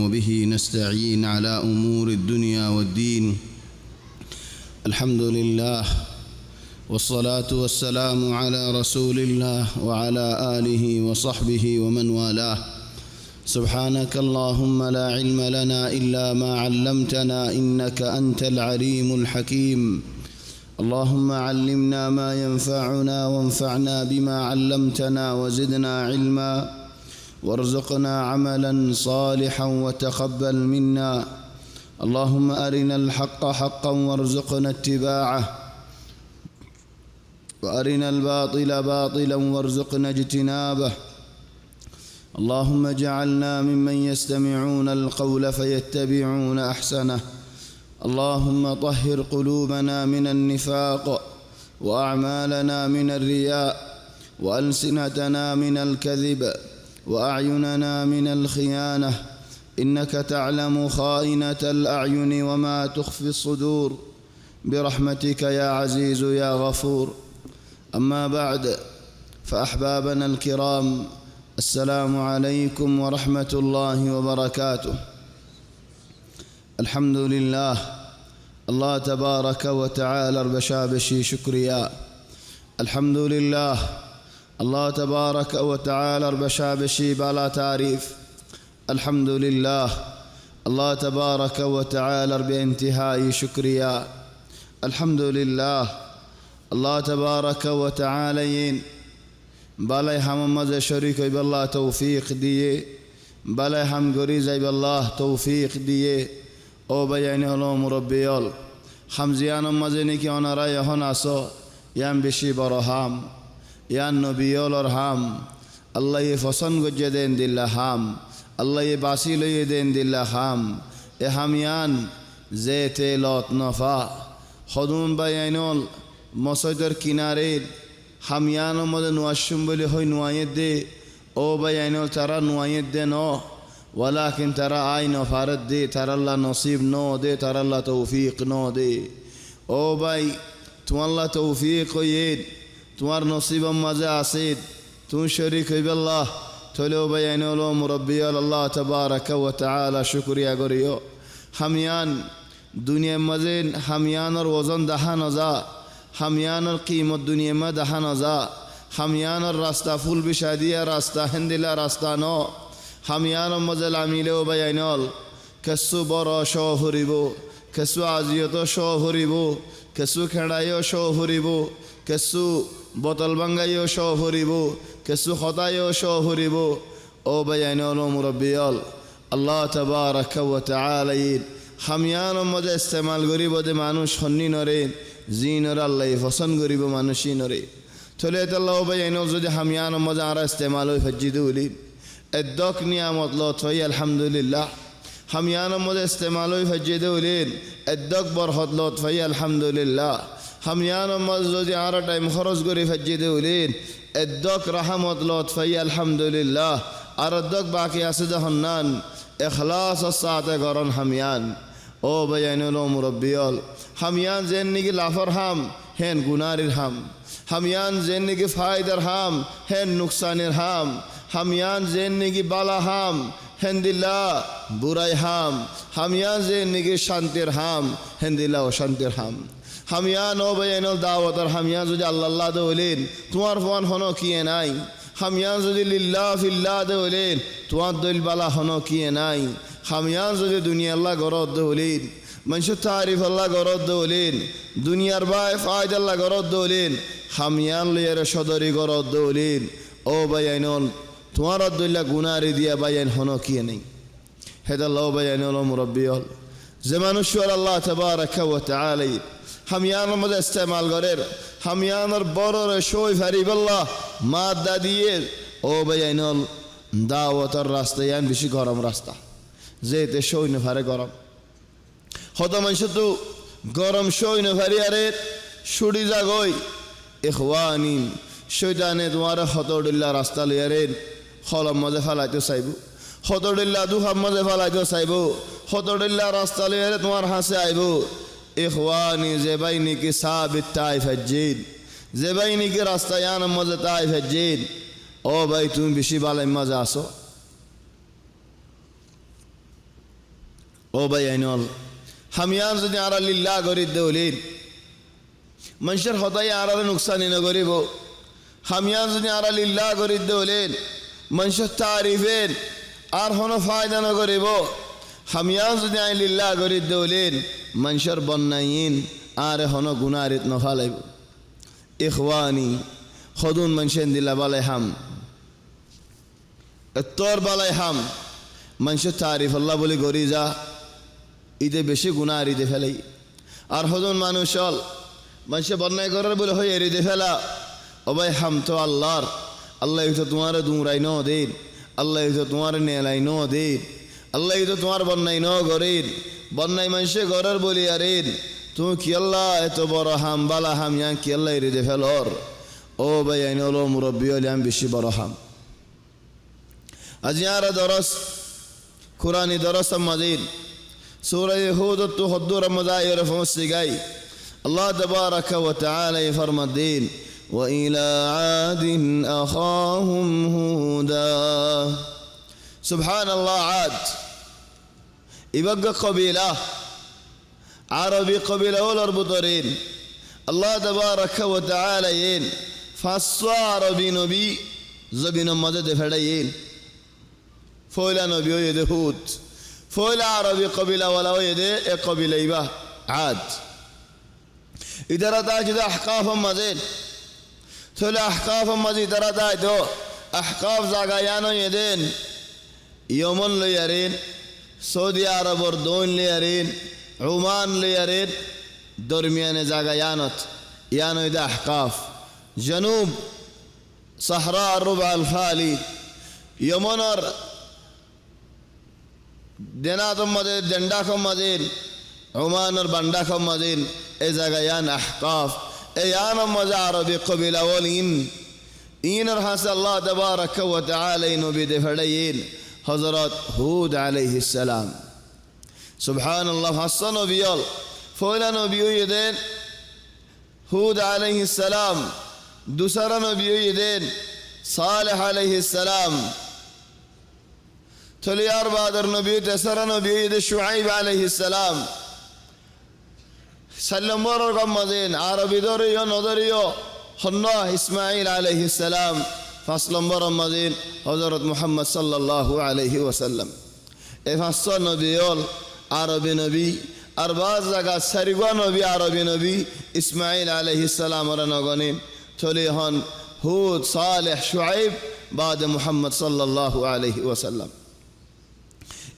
وبه نستعين على أمور الدنيا والدين. الحمد لله والصلاة والسلام على رسول الله وعلى آله وصحبه ومن والاه. سبحانك اللهم لا علم لنا إلا ما علمتنا إنك أنت العليم الحكيم. اللهم علمنا ما ينفعنا وانفعنا بما علمتنا وزدنا علما وارزقنا عملا صالحا وتقبل منا. اللهم أرنا الحق حقا وارزقنا اتباعه وأرنا الباطل باطلا وارزقنا اجتنابه. اللهم اجعلنا ممن يستمعون القول فيتبعون أحسنه. اللهم طهر قلوبنا من النفاق وأعمالنا من الرياء وألسنتنا من الكذب وأعيننا من الخيانة، إنك تعلم خائنة الأعين وما تخفي الصدور برحمتك يا عزيز يا غفور. أما بعد، فأحبابنا الكرام، السلام عليكم ورحمة الله وبركاته. الحمد لله، الله تبارك وتعالى بشابشي شكريا. الحمد لله، الله تبارك وتعالى بشابشي بلا تعريف. الحمد لله، الله تبارك وتعالى بانتهاء شكريا. الحمد لله، الله تبارك وتعالى بلا هم مزه شريك بالله توفيق দিয়ে بلا هم غريزه بالله توفيق দিয়ে ও বাইয়ানি হলো মুরব্বিয়ল হামজিয়ান মাঝে নাকি ওনারা এখন আসো ইয়াম বেশি বড় হাম ইয়ান নবিয়লর হাম আল্লাহ ফসন গজে দেন দিল্লা হাম আল্লাহ বাসি লইয়ে দেন দিল্লা হাম এ হামিয়ান যে তেলত নফা হদুম বাইয়ানল মসজিদের কিনারে হামিয়ান মধ্যে নোয়াসুম বলে হয় নোয়াইয়ে দে ও বাইয়ানল তারা নোয়াইয়ে দে ন ولكن ترى عين فارد دي ترى الله نصيب نو دي ترى الله توفيق نو دي او باي تو الله توفيق يد تمار نصيب مزا عسيد تون شريك بالله تولو بيان له مربي الله تبارك وتعالى شكر يا غريو هميان دنيا مزين هميان وزن دهان ذا هميان القيمة الدنيا ما دهان ذا هميان الراستا فول بشادية راستا هندلا راستا نو হামিয়ান মজল আমিলেও বাইনল কেসু বড় শো হরিব কেসু আজিয়ত শো হরিব কেসু খেড়াইও শো হরিব কেসু বোতল ভাঙ্গাইও শো হরিব কেসু হতাইও শো হরিব ও বাইনল মুরব্বিয়ল আল্লাহ তাবারাক ওয়া তাআলা হামিয়ান মজে ইস্তেমাল করিব দে মানুষ হন্নি নরে জিনর আল্লাহ পছন্দ করিব মানুষই নরে চলে আল্লাহ বাইনল যদি হামিয়ান মজে আর ইস্তেমাল হই ফজিদু উলি الدوك نعمت لطفي الحمد لله هميانا مدى استعمالوي فجدولين الدوك برخط لطفي الحمد لله هميانا مدى زوزي عارة تايم خرص قري فجدولين الدوك رحمت لطفي الحمد لله عارة الدوك باقي أسده هنان إخلاص الساعة قرن هميان او بيان لو مربيال هميان زينيكي لافر هم هن گنار الهم هميان زينيكي فايدر هم هن نقصان الهم হামিয়ান জেন্নিগি বালা হাম হেন্দিল্লা বুরাই হাম হামিয়ান জেন্নিগি শান্তির হাম হেন্দিল্লা অশান্তির হাম হামিয়ান ও বাইনল দাওয়াতর হামিয়ান যদি আল্লাহ দৌলেন তোমার ফোন হনো কিয়ে নাই হামিয়ান যদি লিল্লাহ ফিল্লাহ দৌলেন তোমার দইল বালা হনো কিয়ে নাই হামিয়ান যদি দুনিয়া আল্লাহ গরদ দৌলেন মানুষ তারিফ আল্লাহ গরদ দৌলেন দুনিয়ার বাই ফায়দ আল্লাহ গরদ দৌলেন হামিয়ান লিয়ার সদরি গরদ দৌলেন ও বাইনল তোমার আব্দুল্লাহ গুনারি দিয়া বাইন হনো কিয়ে নেই হেদাল্লাহ বাইন হলো মুরব্বিয়ল যে মানুষের আল্লাহ তাবারাক ওয়া তাআলা হামিয়ানের মধ্যে ইস্তেমাল করের হামিয়ানের বড় শোয় ফারিবাল্লাহ মাদা দিয়ে ও বাইনল দাওয়াতের রাস্তা ইয়ান বেশি গরম রাস্তা যেতে শোয় না ফারে গরম হত মানুষ তো গরম শোয় না ফারি আরে ছুটি যাগই ইখওয়ানি শয়তানে তোমার হতডুল্লাহ রাস্তা লিয়ারেন খলম মজে ফেলাইতে চাইব হতডুল্লাহ দুখাম মজে ফেলাইতে চাইব হতডুল্লাহ রাস্তা লিয়ারে তোমার হাসে আইব ইখওয়ানি যে বাইনি কি সাবিত তাইফ হাজ্জিন যে বাইনি কি রাস্তা ইয়ান মজে তাইফ হাজ্জিন ও ভাই তুমি বেশি বালাই মজা আসো ও ভাই আইনল হামিয়ান যদি আরা লিল্লাহ করি দেউলিন মানুষের হতাই আরারে নুকসানি নগরিব হামিয়ান যদি আরা লিল্লাহ করি দেউলিন মানুষের তারিফেন আর হন ফায়দা নগরিব হামিয়ান যদি আই লিল্লাহ করি দেউলিন মানুষের বন্যাইন আর হন গুনারিত নফালাইব ইখওয়ানি খদুন মানুষের দিলা বালাই হাম তোর বালাই হাম মানুষের তারিফ আল্লাহ বলি গরি যা ঈদে বেশি গুণা আর ঈদে ফেলাই আর হজন মানুষ হল মানুষে বন্যায় করার বলে হয় এর ঈদে ফেলা ও ভাই হাম তো আল্লাহর আল্লাহ তো তোমার দুমরাই ন দিন আল্লাহ তো তোমার নেলাই ন দিন আল্লাহ তো তোমার বন্যায় ন গরিন বন্যায় মানুষে গরের বলি আরেন তুমি কি আল্লাহ এত বড় হাম বালা হাম ইয়াং কি আল্লাহ এর ঈদে ফেলর ও ভাই আইন হলো মুরব্বী হলে আমি বেশি বড় হাম আজ ইয়ারা দরস কুরআনি দরস মাজিদ سورة يهود تهدور مزاير فمسيقاي الله تبارك وتعالى يفرم الدين وإلى عاد أخاهم هودا سبحان الله عاد يبقى قبيلة عربي قبيلة والأربطرين الله تبارك وتعالى ين فصى عربي نبي زبين مدد فدين فولا نبي يدهود فولا عربي قبيلة ولا ويدي قبيلة يبا عاد إذا رتاج أحقاف مزين ثلا أحقاف مزين إذا رتاج أحقاف زاغيانو يدين يومن ليرين سعودي عرب وردون ليرين عمان ليرين درميان زاغيانت يانو إذا أحقاف جنوب صحراء الربع الخالي يومنر দেনাতম মাজিদ দণ্ডাকম মাজিদ ওমানের বান্ডাকম মাজিদ এই জায়গা ইয়ান আহকাফ এই ইয়ানম মাজা আরবি কবিলা ওলিন ইনর হাস আল্লাহ তাবারাক ওয়া তাআলা নবী দে ফড়াইন হযরত হুদ আলাইহিস সালাম সুবহানাল্লাহ হাসান নবিয়ল ফয়লা নবী ইদেন হুদ আলাইহিস সালাম দুসরা নবী ইদেন সালেহ আলাইহিস সালাম ثليار بادر نبي تسر نبي شعيب عليه السلام سلم ورقم مزين عربي دوريو نظريو خنا إسماعيل عليه السلام فاسلم ورقم مزين حضرت محمد صلى الله عليه وسلم فاسل نبيول عربي نبي أرباز لغا سرقوا نبي عربي نبي إسماعيل عليه السلام ورنغنين ثليهن هود صالح شعيب بعد محمد صلى الله عليه وسلم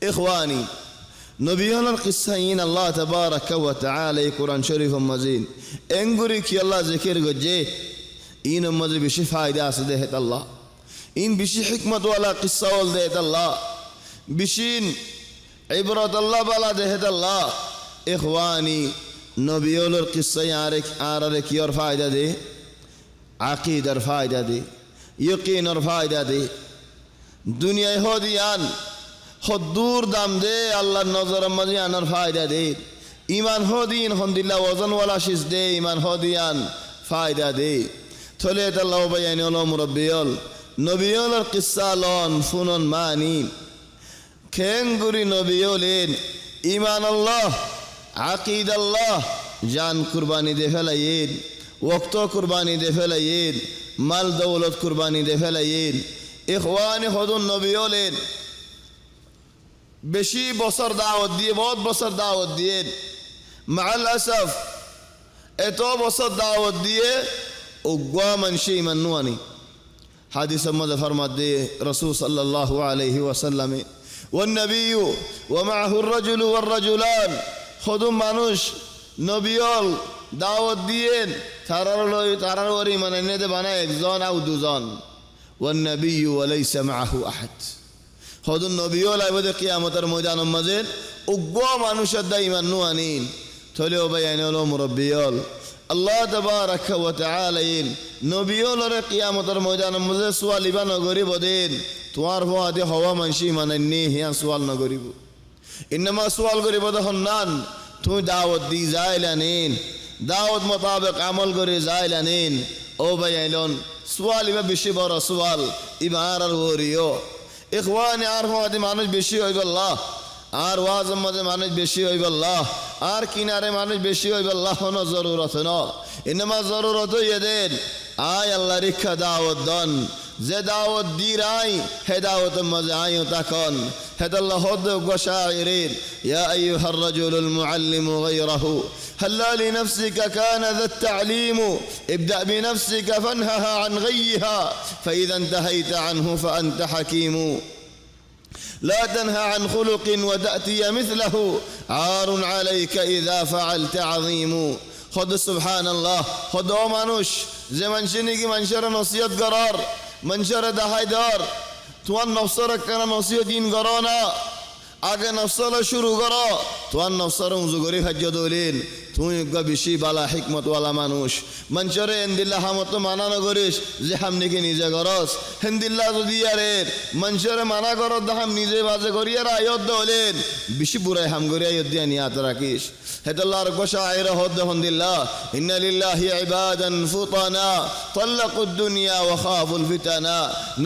إخواني نبينا القصين الله تبارك وتعالى قرآن شريف مزين انقري كي الله ذكر قجي إن مزي بشي فايدة سدهت الله إن بشي حكمة ولا قصة والدهت الله بشين عبرة الله بلا دهت الله إخواني نبينا القصين عارك يور فايدة دي عقيدة فايدة دي يقين فايدة دي دنيا هوديان خدور دام دے اللہ نظر مزیان فائدہ دے ایمان ہو دین حمدللہ وزن والا شز دے ایمان ہو دیان فائدہ دے تھولیت اللہ بیانی اللہ مربیال نبیال القصہ لون فنون مانین کھینگوری نبیالین ایمان اللہ عقید اللہ جان قربانی دے فلائین وقتو قربانی دے فلائین مال دولت قربانی دے فلائین اخوان خودون نبیالین বেশি বছর দাওয়াত দিয়ে বহুত বছর দাওয়াত দিয়ে মাআল আসফ এত বছর দাওয়াত দিয়ে উগ্গা মানুষই মান্নুয়ানি হাদিস মধ্যে ফরমাত দিয়ে রাসূল সাল্লাল্লাহু আলাইহি ওয়াসাল্লাম والنبي ومعه الرجل والرجلان خدم মানুষ নবিয়ল দাওয়াত দিয়ে তারার ওরি মানে দে বানায় একজন আর দুজন والنبي وليس معه احد হদুন নবীও লাইবদে কিয়ামতের ময়দানের মাঝে উগ্র মানুষের দা ইমান নুয়ানিন থলেও বাইন হলো মুরব্বিয়ল আল্লাহ তাবারাক ওয়া তাআলা নবীওলরে কিয়ামতের ময়দানের মাঝে সুয়াল ইবা নগরি বদেন তোমার ভয়াতে হওয়া মানসি মানেননি হিয়া সুয়াল নগরিব ইনমা সুয়াল করিব তখন নান তুমি দাওয়াত দি যাইলানিন দাওয়াত মোতাবেক আমল করে যাইলানিন ও বাইলন সুয়াল ইবা বেশি বড় সুয়াল ইবা আর ওরিও إخواني عارفوا هذه معنوش بشيء يقول الله আর ওয়াজের মধ্যে মানুষ বেশি হইব আল্লাহ, আর কিনারে মানুষ বেশি হইব আল্লাহ, কোনো জরুরত ন ইনামা জরুরত এদের আয় আল্লাহ রিক্ষা দাওয়াত দন যে দাওয়াত দি রাই হে দাওয়াতের মধ্যে আয়ও তখন হেদাল্লাহ হদ গোশাইরিন ইয়া আইয়ুহার রাজুলুল মুআল্লিমু গায়রাহু هلا لنفسك كان ذا التعليم ابدأ بنفسك فانهها عن غيها فإذا انتهيت عنه فأنت حكيم لا تنهى عن خلق وتأتي مثله عار عليك إذا فعلت عظيم خذ سبحان الله خذ মানুষ যে মানুষনি কি মানুষের নসিহত করার মানুষের দাহাই দর তোমার নফসর কেন নসিহত দিন করো না আগে নফসল শুরু করো তোমার নফসর উজু করে খাদ্য দলিন তুমি বেশি বালা হিকমতওয়ালা মানুষ মঞ্চরে হেন্দিল্লা হামত মানা করিস যে হামনিকে নিজে করস হেন্দিল্লা যদি আরে মঞ্চরে মানা কর হাম নিজে বাজে করি আর আয়ত হলেন বেশি বুড়াই হাম করি আয়ত দিয়া নিয়াত রাখিস হেতাল্লাহর গোসা আয়রা হদ হন্দিল্লা ইন্না লিল্লাহি ইবাদান ফুতানা طلقوا الدنيا وخافوا الفتنا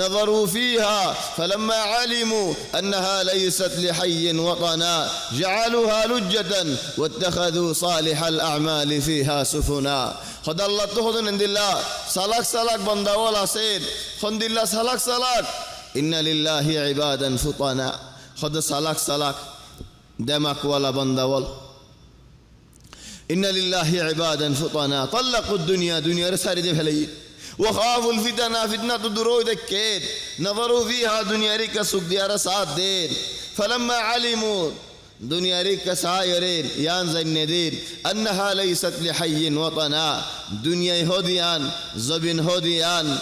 نظروا فيها فلما علموا أنها ليست لحي وطنا جعلوها لجة واتخذوا صالح الأعمال فيها سفنا خد الله تهدن عند الله سلاك بندا ولا سيد خد الله سلاك إن لله عبادا فطنا خد سلاك دمك ولا بندا ولا إن لله عبادا فطنا طلقوا الدنيا دنيا رسالة فلي وخافوا الفتنة فتنة درو دكيت نظروا فيها دنيا ريك سوق ديار سات دين فلما علموا دنيا ريك سايرين يان زيندين أنها ليست لحي وطنا دنيا هوديان زبين هوديان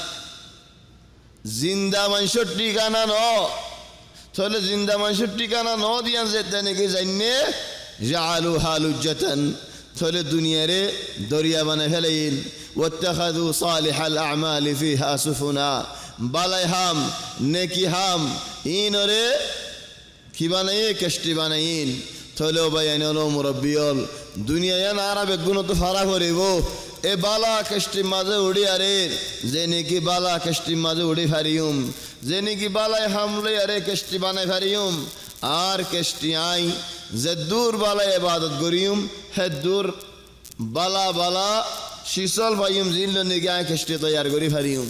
زندا من شتي كان نو تقول زندا من شتي كان نو ديان زيتني كي زينة جعلوها لجة تقول الدنيا ري دريا من فلين واتخذوا صالح الأعمال فيها سفنا بالايهم نكيهم إنوري কি বানাই কষ্টি বানাইন থলেও বায়ানো মুরব্বিয়ল দুনিয়া নারা বেগুন তো ফারা করিব এ বালা কষ্টি মাঝে উড়ি আরে যে নাকি বালা কষ্টি মাঝে উড়ি ফারিউম যে নাকি বালাই হামলে আরে কষ্টি বানাই ফারিউম আর কষ্টি আই যে দূর বালা ইবাদত করিউম হে দূর বালা বালা শিসল পাইম জিল নাকি আই কষ্টি তৈয়ার করি ফারিউম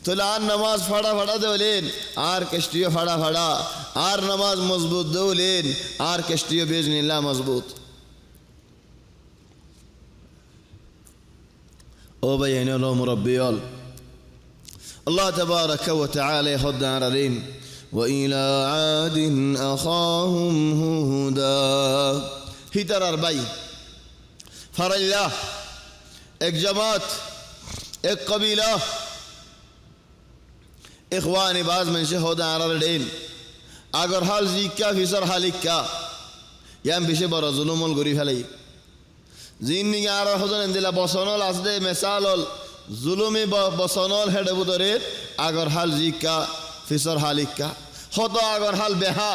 তোলে আর নামাজ ফাড়া দেওলেন আর কেষ্টিও ফাড়া আর নামাজ মজবুত দেওলেন আর কেষ্টিও বেজনিল্লাহ মজবুত ও ভাই এনো মুরব্বিয়ল আল্লাহ তাবারাকা ওয়া তাআলা হদারারিন ওয়া ইলা আদিন আখাহুম হুদা হিতারার ভাই ফারাইল্লাহ এক জামাত এক কবিলা إخواني بعض من شهود على الدين أجر حال زيكا في سر حالكا يام بيشة برا ظلم الغريب عليه زيني على حضن عندنا بصنول أصله مثال ظلمي بصنول هذا بدره أجر حال زيكا في سر حالكا خطأ أجر حال بها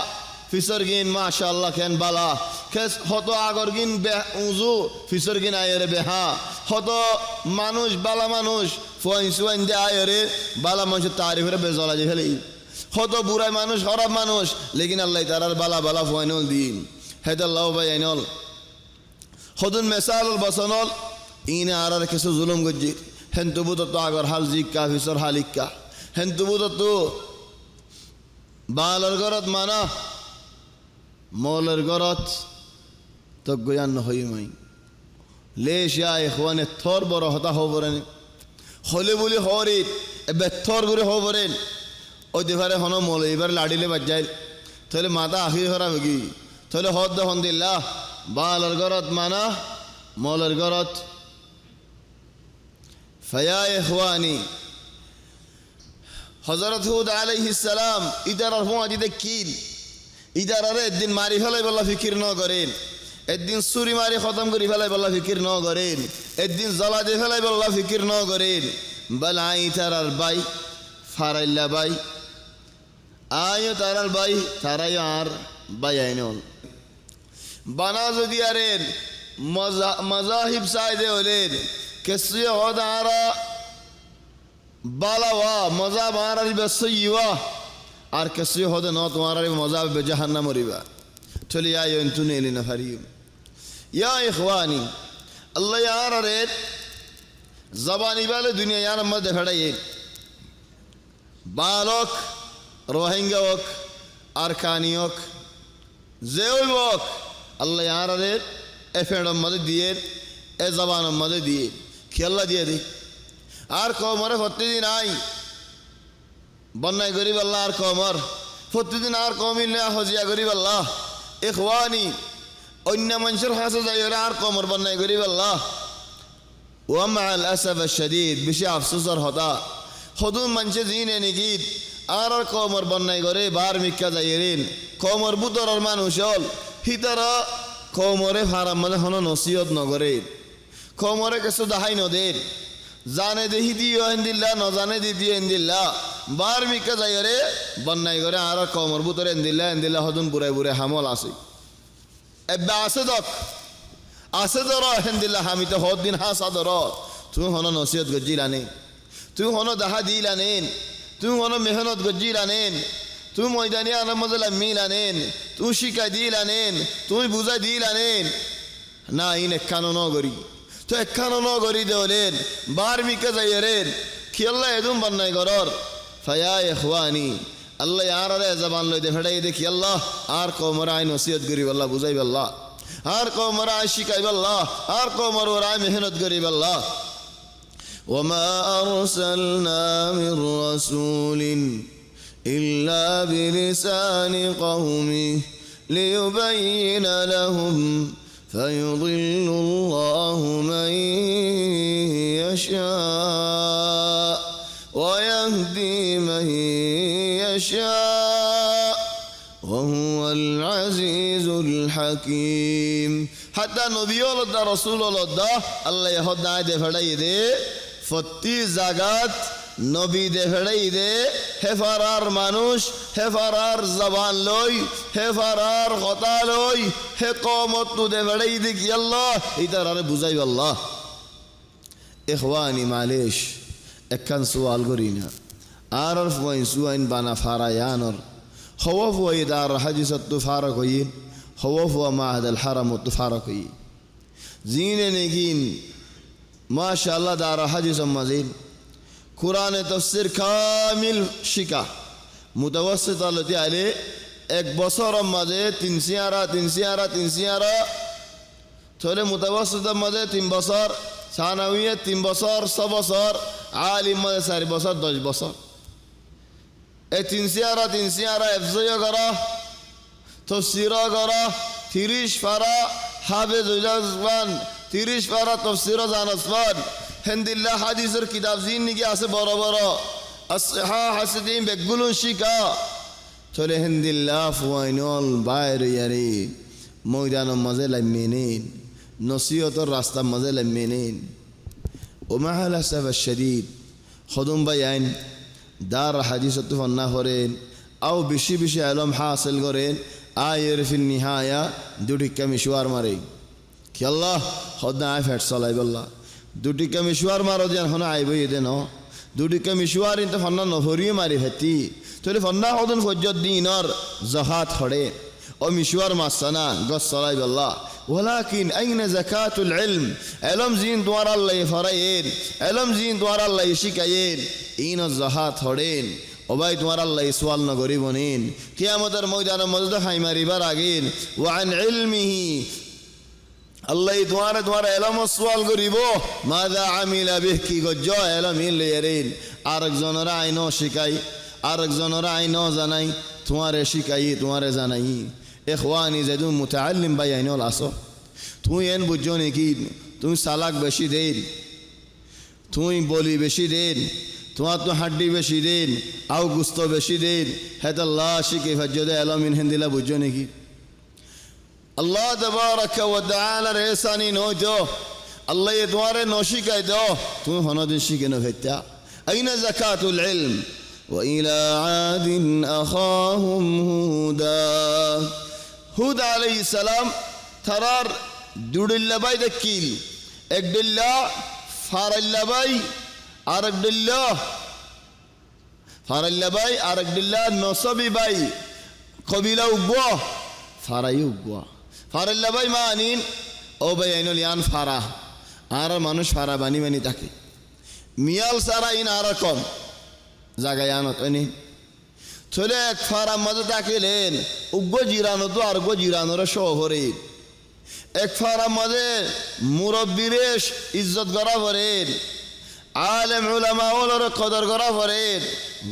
في سر جين ما شاء الله كان بالا كس خطأ أجر جين به وزو في سر جين أيره بها خطأ مانوش بالا مانوش فوين دي آيره بالا منش تعريف ره بزالا جهلي خطأ بورا مانوش خراب مانوش لكن الله تعالى بالا فوينول دين هذا الله بينول خدن مثال البصنول إن أرى كسر ظلم جدي هنتبوت تو أجر حال زيك كافي سر حالك هنتبوت تو بالرغرت مانا مولرغرت تقيان نهاي ماي ليش يا إخوان الثور برهتا هو برني خلی بولی خورید بهتر گوری خو برین او دیواره خانم مولی بر لادیله بچه‌ای تله ماتا آخری خورا بگی تله خود ده هندیلا بالرغرت مانا مولرغرت فيا إخواني حضرت هود عليه السلام إدار الفون أجد كيل إدار الدين ماري فلا بالله فكر نو قرين الدين سوري ماري ختم قري فلا بالله فكر نو قرين الدين زلاد فلا بالله فكر نو قرين بل عاي ترى الباي فارلا باي آيو ترى الباي ترى يار بايينول بنازو ديارين مذاهب سايده ولين كسي هدارا بالاوا مذهب عربي بسيوا আর কিছু হতে না তোমার মজাব বে জাহান্নাম রিবা চলে আয় তুনে এলি না ফারিম ইয়া ইখওয়ানি আল্লাহ ইয়ার রে জবানি বালে দুনিয়া ইয়ার মধ্যে ফেড়াইয়ে বালক রোহিঙ্গা হোক আরকানি হোক যে হোক আল্লাহ ইয়ার রে এ ফেড়ম মধ্যে দিয়ে এ জবান মধ্যে দিয়ে খেলা দিয়ে দি আর কমরে প্রতিদিন আই বন্যায় গরিব আল্লাহ আর কমর প্রতিদিন আর কমিল হজিয়া গরিব আল্লাহ ইখওয়ানি অন্য মানুষের হাসে যাই আর কমর বন্যায় গরিব আল্লাহ ওয়ামা আল আসাফ শদীদ বেশি আফসোসর হতা হদুম মানুষে জিনে নিগিত আর কমর বন্যায় করে বার মিক্কা যাইরেন কমর বুতরর মানুষ হল হিতারা কমরে ফারাম মানে হন নসিহত নগরে কমরে কিছু দাহাই নদের জানে দেহি দিও এন্দিল্লা নজানে দিদিও এন্দিল্লা বার মিক্কা যাইরে বন্যায় করে আর কমর বুতর এন্দিল্লা হদুন বুড়াই বুড়াই হামল আছে এবা আছে দক আছে ধর হেন্দিল্লা আমি তো হদ দিন হাসা ধর তুই হন নসিহত গজ্জিলানে তুই হন দাহা দিলানেন তুই হন মেহনত গজ্জিলানেন তুই ময়দানি আনমজলা মিলানেন তুই শিকাই দিলানেন তুই বুঝাই দিলানেন না ইন একানো নগরী তো একানো নগরী দেওলেন বার মিকে যাইয়েরেন কি আল্লাহ এদুম বন্যায় গরর ফায়া ইখওয়ানি আল্লাহ আর আরে জবান লই দে ফেড়াই দেখি আল্লাহ আর কমরা আই নসিহত গরিব আল্লাহ বুঝাইব আল্লাহ আর কমরা আই শিকাইব আল্লাহ আর কমর ওরা মেহনত গরিব আল্লাহ ওমা আরসালনা মির রাসূলিন ইল্লা বিলিসানি কওমি লিয়ুবাইয়িনা লাহুম فيضل الله من يشاء ويهدي من يشاء وهو العزيز الحكيم حتى نبي الله رسول الله الله يهدى دے پھڑائی دے فتی জাগাত নবী দে ফেড়াই দে হে ফারার মানুষ হে ফারার জবান লই হে ফারার কথা লই হে কমত তু দে ফেড়াই দে কি আল্লাহ ইতার আরে বুঝাইব আল্লাহ ইখওয়ানি মালিশ একখান সুয়াল করি না আর ফুয়াইন সুয়াইন বানা ফারায়ানর হওয়া ফুয়াই দার হাজিসত তু ফারাক হইন হওয়া ফুয়া মাহাদ আল হারাম তু ফারাক হই জিনে নেগিন মাশাআল্লাহ দার হাজিস মাজিন কোরআনে তাফসীর কামিল শিকা মুতাওয়াসসিত আলতি আলে এক বছর মাঝে তিন সিয়ারা থলে মুতাওয়াসসিত মাঝে 3 বছর সানাউইয়া 3 বছর 6 বছর আলিম মাঝে 4 বছর 10 বছর এই তিন সিয়ারা এফজয় করা তাফসীর করা 30 পারা হাফেজুল জামান 30 পারা তাফসীর জানাসমান হেন্দিল্লা হাদিসের কিতাব জিন নিকে আছে বড় বড় আসহা হাসিদিন বেগুলো শিকা চলে হেন্দিল্লা ফুয়াইনল বাইরে ইয়ারি ময়দানের মাঝে লামিনেন নসিহতের রাস্তার মাঝে লামিনেন ওমা আল আসাফ শদীদ খদম বাইন দার হাদিসত ফন্না করেন আও বেশি বেশি আলম হাসিল করেন আয়ের ফিল নিহায়া দুটিকা মিশওয়ার মারে কি আল্লাহ খদনা আয় ফেট চলাইব আল্লাহ দুটিকা মিশওয়ার মারো যেন হন আইব ইদে ন দুটিকা মিশওয়ার ইনতে ফন্না নহরিয়ে মারি ফেতি তলে ফন্না হদন ফজ্জত দিনর জাকাত হড়ে ও মিশওয়ার মাসানা গস চলাইব আল্লাহ ولكن أين زكاة العلم علم زين دوار الله فرائين علم زين دوار الله شكاين إين الزهات هرين وباي دوار الله سوال نغريبونين قيامة المويدان مزد حيماري براغين وعن علمه الله دوار علم السوال غريبو ماذا عمل به كي گجو علم اللي يرين آرق زنرا عينو شكاي آرق زنرا عينو زناي تمہارے شکائی تمہارے زنائی إخواني زدون متعلم بيانو العصو توين بجوني كيد توين سالاك بشي دين توين بولي بشي دين تواتو حدي بشي دين أو قسطو بشي دين هذا الله شكي فجد ألا من هند الله بجوني كيد الله تبارك وتعالى رئيساني نوجو الله يدوار نوشي كايدو توين هنا دين شكي نوفتا أين زكاة العلم وإلى عاد أخاهم هودا هود عليه السلام ترار دود اللباي دكيل اقد الله فار اللباي ارقد الله فار اللباي ارقد الله نصبي باي قبيلة وبوه ফারাই উগুয়া ফারাল্লা ভাই মা আনিন ও ভাই আইনল ইয়ান ফারা আর মানুষ ফারা বানি বানি থাকে মিয়াল সারা ইন আর কম জায়গায় আনত এনি চলে এক ফারা মাঝে তাকিলেন উগ্র জিরানো তো আর গো জিরানোর শহরে এক ফারা মাঝে মুরব্বীরে ইজ্জত করা পড়েন আলেম উলামা ওলর কদর করা পড়েন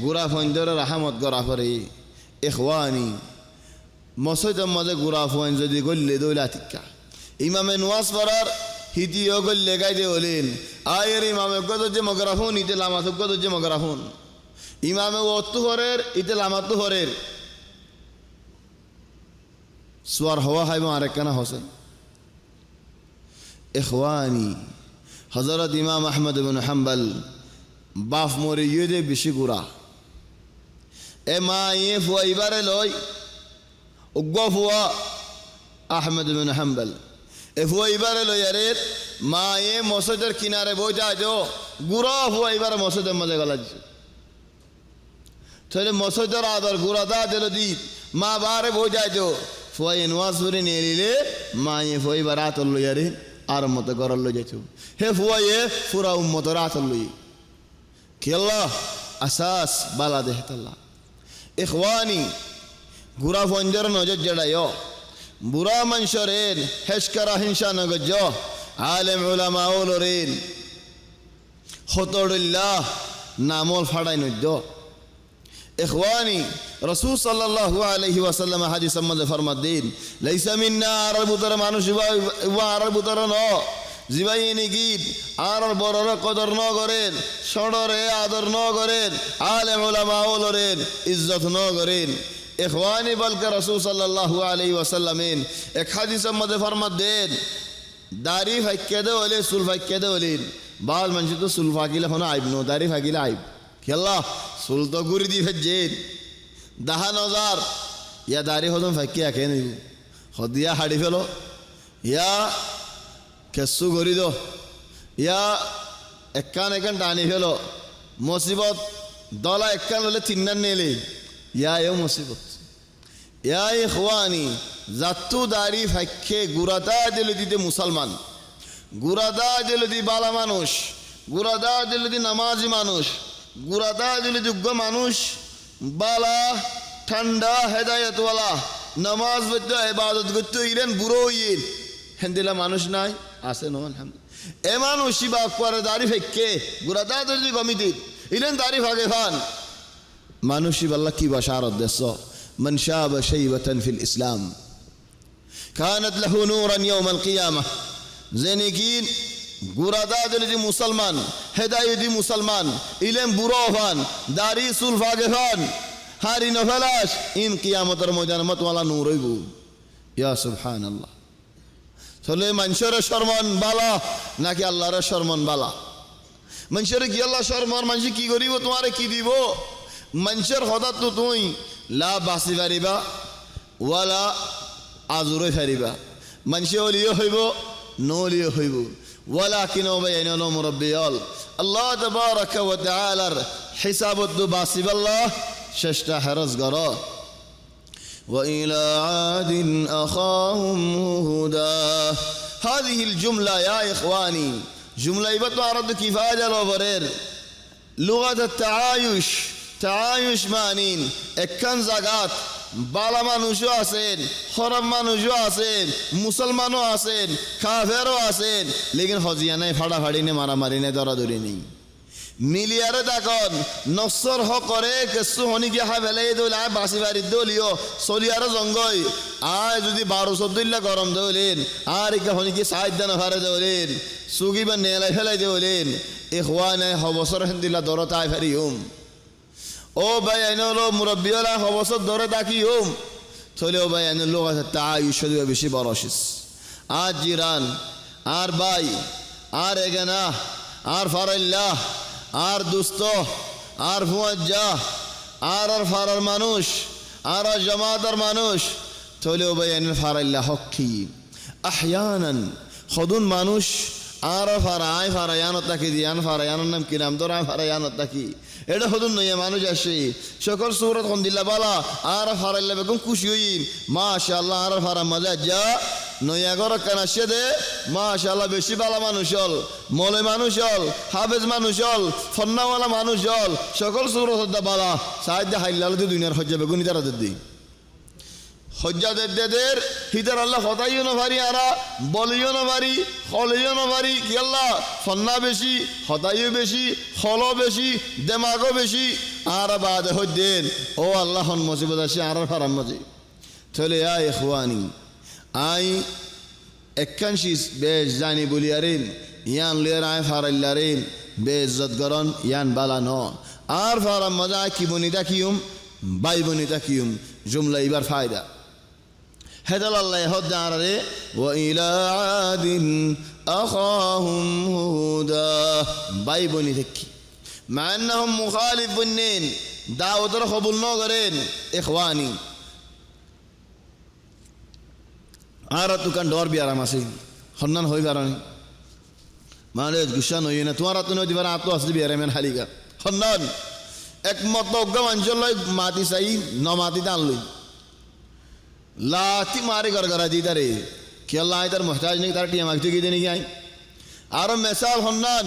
গুড়া ফঞ্জর রাহমত করা পড়ে ইখওয়ানি মসজিদের মাঝে গুড়া ফঞ্জ যদি গল্লে দৌলা টিকা ইমামে নওয়াজ পড়ার হিতিও গল্লে গাইতে হলেন আয়ের ইমামে কত যে মগরাফুন ইতে লামাত কত যে মগরাফুন ইমামে অত্তু হরের ইতে লামাত্তু হরের সোয়ার হওয়া হাইব আরেকখানা হোসেন ইখওয়ানি হযরত ইমাম আহমদ ইবনে হাম্বল বাফ মরে ইয়ে বেশি গুড়া এ মা ইয়ে ফুয়া ইবারে লই উগ্গ ফুয়া আহমদ ইবনে হাম্বল এ ফুয়া ইবারে লই আরে মা ইয়ে মসজিদের কিনারে বই যায় তো গুড়া ফুয়া ইবারে মসজিদের মধ্যে গলাচ্ছে তাহলে মসজিদের আদর গুড়া দা দিল দি মা বারে বই যায় তো ফুয়া নওয়াজ পড়ে নিয়ে নিলে মা ইয়ে ফুয়া ইবারে আতর লই আরে আর মতো গরল লই যাইতো হে ফুয়া ইয়ে পুরা উম্মতর আতর লই কি আল্লাহ আসাস বালা দেহতাল্লাহ ইখওয়ানি গুড়া ফঞ্জর নজর জড়াইও বুড়া মানুষরেন হেশকরা হিংসা নগজ আলেম উলামা ওলরেন হতরুল্লাহ নামল ফাড়াই নজ্জ ইখওয়ানি রাসূল সাল্লাল্লাহু আলাইহি ওয়াসাল্লাম হাদিস মধ্যে ফরমাত দিন লাইসা মিন্না আর বুতর মানুষ ওয়া আর বুতর ন জিবাই নিগিত আর বড়র কদর ন করেন সড়রে আদর ন করেন আলেম উলামা ওলরেন ইজ্জত ন করেন ইখওয়ানি বলকে রাসূল সাল্লাল্লাহু আলাইহি ওয়াসাল্লামেন এক হাদিসের মধ্যে ফরমাত দেন দাড়ি ফাইকে দে হলে চুল ফাইকে দে হলেন বাল মানুষ তো চুল ফাঁকিলে হনো আইব নো দাড়ি ফাঁকিলে আইব খেলা চুল তো গুড়ি দি ফেজেন দাহা নজার ইয়া দাড়ি হদম ফাঁকি একে নিব হদিয়া হাড়ি ফেলো ইয়া কেসু গড়ি দো ইয়া একান একান টানি ফেলো মুসিবত দলা একান হলে তিনটান নেলে ইয়া এও মুসিবত ইয়া ইখওয়ানি জাতু দাড়ি ফাঁকে গুড়াদা দিল দিতে মুসলমান গুড়াদা দিল দি বালা মানুষ গুড়াদা দিল দি নামাজি মানুষ গুড়াদা দিল যোগ্য মানুষ বালা ঠান্ডা হেদায়তওয়ালা নামাজ পড়তে ইবাদত করতে ইরেন বুড়ো ইন হেন্দিলা মানুষ নাই আছে নো আলহামদুলিল্লাহ এ মানুষই বা করে দাড়ি ফাঁকে গুড়াদা দিল কমিটি ইরেন দাড়ি ফাঁকে ফান মানুষই বাল্লা কি ভাষা আর উদ্দেশ্য من شاب شيبة في الإسلام كانت له نورا يوم القيامة زينكين غرادا دي مسلمان هداية دي مسلمان إلهم بروفان داري سلفاقفان هاري نفلاش إن قيامة رمضان متوالا نور يبو يا سبحان الله سلي منشر شرمان بالا ناكي الله را شرمان بالا منشر كي الله شرمان منشر كي غريبو تمہارے کی دیبو منشر خدا تو توئی لا বাসি পারিবা ওয়ালা আজুরে ফারিবা মানুষে ওলিও হইব নলিও হইব ওয়ালা কিনো বাইনো মুরব্বিয়াল আল্লাহ তাবারাক ওয়া তাআলার হিসাবত দু বাসিবাল্লাহ শেষটা হেরজ গর ওয়া ইলা আদিন আখাহুম হুদা هذه الجملة يا إخواني جملة يبطوا عرض كفاية لوفرير لغة التعايش تعايش مانين اكن زغات بالا মানুষও আছেন খরাম মানুষও আছেন মুসলমানও আছেন কাফেরও আছেন লেকিন হজিয়া নাই ফাড়াফাড়ি নে মারামারি নে দরাদরি নেই মিলিয়ারে দেখুন নসর হ করে কিছু হনি কি হা বেলে দইলা বাসি বাড়ি দলিও সলিয়ারে জঙ্গই আয় যদি 12-14 গরম দইলেন আর কি হনি কি সাইদ দানা ফারে দইলেন সুগি বা নেলাই ফেলাই দইলেন ইখওয়ানে হবসর হিন্দিলা দরতাই ফারিউম ও ভাই আইনলো মুরব্বিয়ালা হবসত ধরে তাকিউম চলেও ভাই আইন লোক আছে তাআয়ুশ বেশি বরশিস আর জিরান আর ভাই আর এগানা আর ফারাল্লাহ আর দুস্ত আর ফুয়াজ্জা আর ফারার মানুষ আর জামাতার মানুষ চলেও ভাই আইন ফারাল্লাহ হকি আহয়ানান খদুন মানুষ আর ফারায় ফারায়ানত তাকি দিয়ান ফারায়ানোর নাম কি নাম তোরা ফারায়ানত তাকি এটা হদুন নইয়া মানুষ আসে সকল সুরত কোন দিল্লা বালা আর ফারাইল্লা বেগম খুশি হইন মাশাআল্লাহ আর ফারা মজা যা নইয়া ঘর কান আসে দে মাশাআল্লাহ বেশি বালা মানুষ হল মলে মানুষ হল হাফেজ মানুষ হল ফন্নাওয়ালা মানুষ হল সকল সুরত দা বালা সাহায্য হাইলাল দুনিয়ার হজ্জা বেগুনি তারা দিই হজ্জাদের হিতার আল্লাহ হতাইও না ভারি আরা বলিও না ভারি হলিও না ভারি কি আল্লাহ ফন্না বেশি হতাইও বেশি হলও বেশি দেমাগও বেশি আর বাদে হজ্জেন ও আল্লাহ হন মজিবত আসে আর ফারাম মজি চলে আয় খুয়ানি আই একাংশি বেশ জানি বলি আরেন ইয়ান লিয়ার আয় ফারাইল্লারেন বেজ্জত গরন ইয়ান বালা ন আর ফারাম মজা কি বনিতা কিউম বাই বনিতা কিউম জুমলা ইবার ফায়দা হেদাল আল্লাহ হদ্দা আরে ওয়াইলা আদিন আখাহুম হুদা বাই বনি দেখি মান্নাহুম মুখালিফ বন্নেন দাওয়াতের কবুল ন করেন ইখওয়ানি আর তুকান ডর বিয়ারাম আছে হন্নান হই পারানি মানে গুসা নই না তোমার তো নদী পারা আতো আসলি বিয়ারামেন হালিকা হন্নান একমত অজ্ঞা অঞ্চল মাটি চাই ন মাটি টানলই লাতি মারে গড়গড়া দি তারে কি আল্লাহ তার মোহতাজ নেই তার টিয়া মাগতে গিয়ে নাকি আই আর মেসাল হন্নান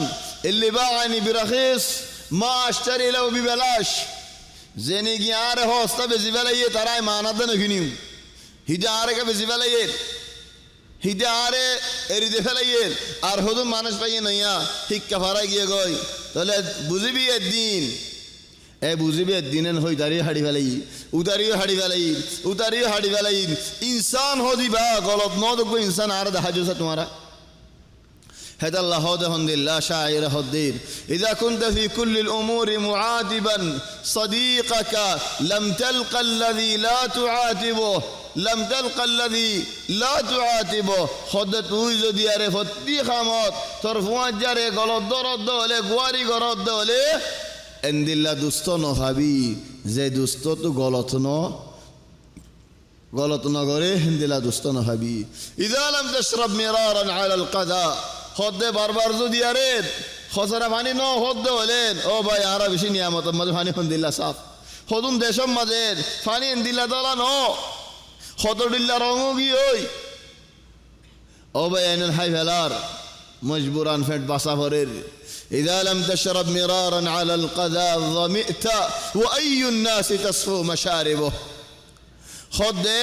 ইল্লি বাগানি বিরাখিস মা আশতারি লাউ বিবলাশ জেনে গিয়ে আর হস্তা বেজি বেলাইয়ে তারাই মানাতে নখিনিউ হিদা আরে কে বেজি বেলাইয়ে হিদা আরে এরিদে ফেলাইয়ে আর হদু মানুষ পাইয়ে নইয়া হিক্কা ফারাই গিয়ে গই তাহলে বুঝিবি একদিন এ বুঝিবি একদিন হই দাঁড়িয়ে হাড়ি ফেলাই উতারিও হাড়ি ফেলাই উতারিও হাড়ি ফেলাই ইনসান হদিবা গলত ন দেখবো ইনসান আর দেখা যাচ্ছে তোমারা هذا الله هذا هند الله شاعر هدير إذا كنت في كل الأمور معاتبا صديقك لم تلق الذي لا تعاتبه لم تلق الذي لا تعاتبه خدت ويزو دياره فتي خامات ترفوان جاره غلط درد دوله غواري غلط دوله عند الله دوستو نفابي زي دوستو تو غلط نغره عند الله دوستو نفابي إذا لم تشرب مرارا على القضاء হদ্দে বারবার যদি আরে খসরা পানি ন হদ্দে হলেন ও ভাই আরা বেশি নিয়ামত মাঝে পানি দিল্লা সাফ হদুন দেশম মাঝে পানি দিল্লা দলা ন হতডিল্লা রঙও গিয়ে ওই ও ভাই এনন হাই ফেলার মজবুরান ফেট বাসা ভরের إذا لم تشرب مرارا على القذى ظمئت وأي الناس تصفو مشاربه خدّe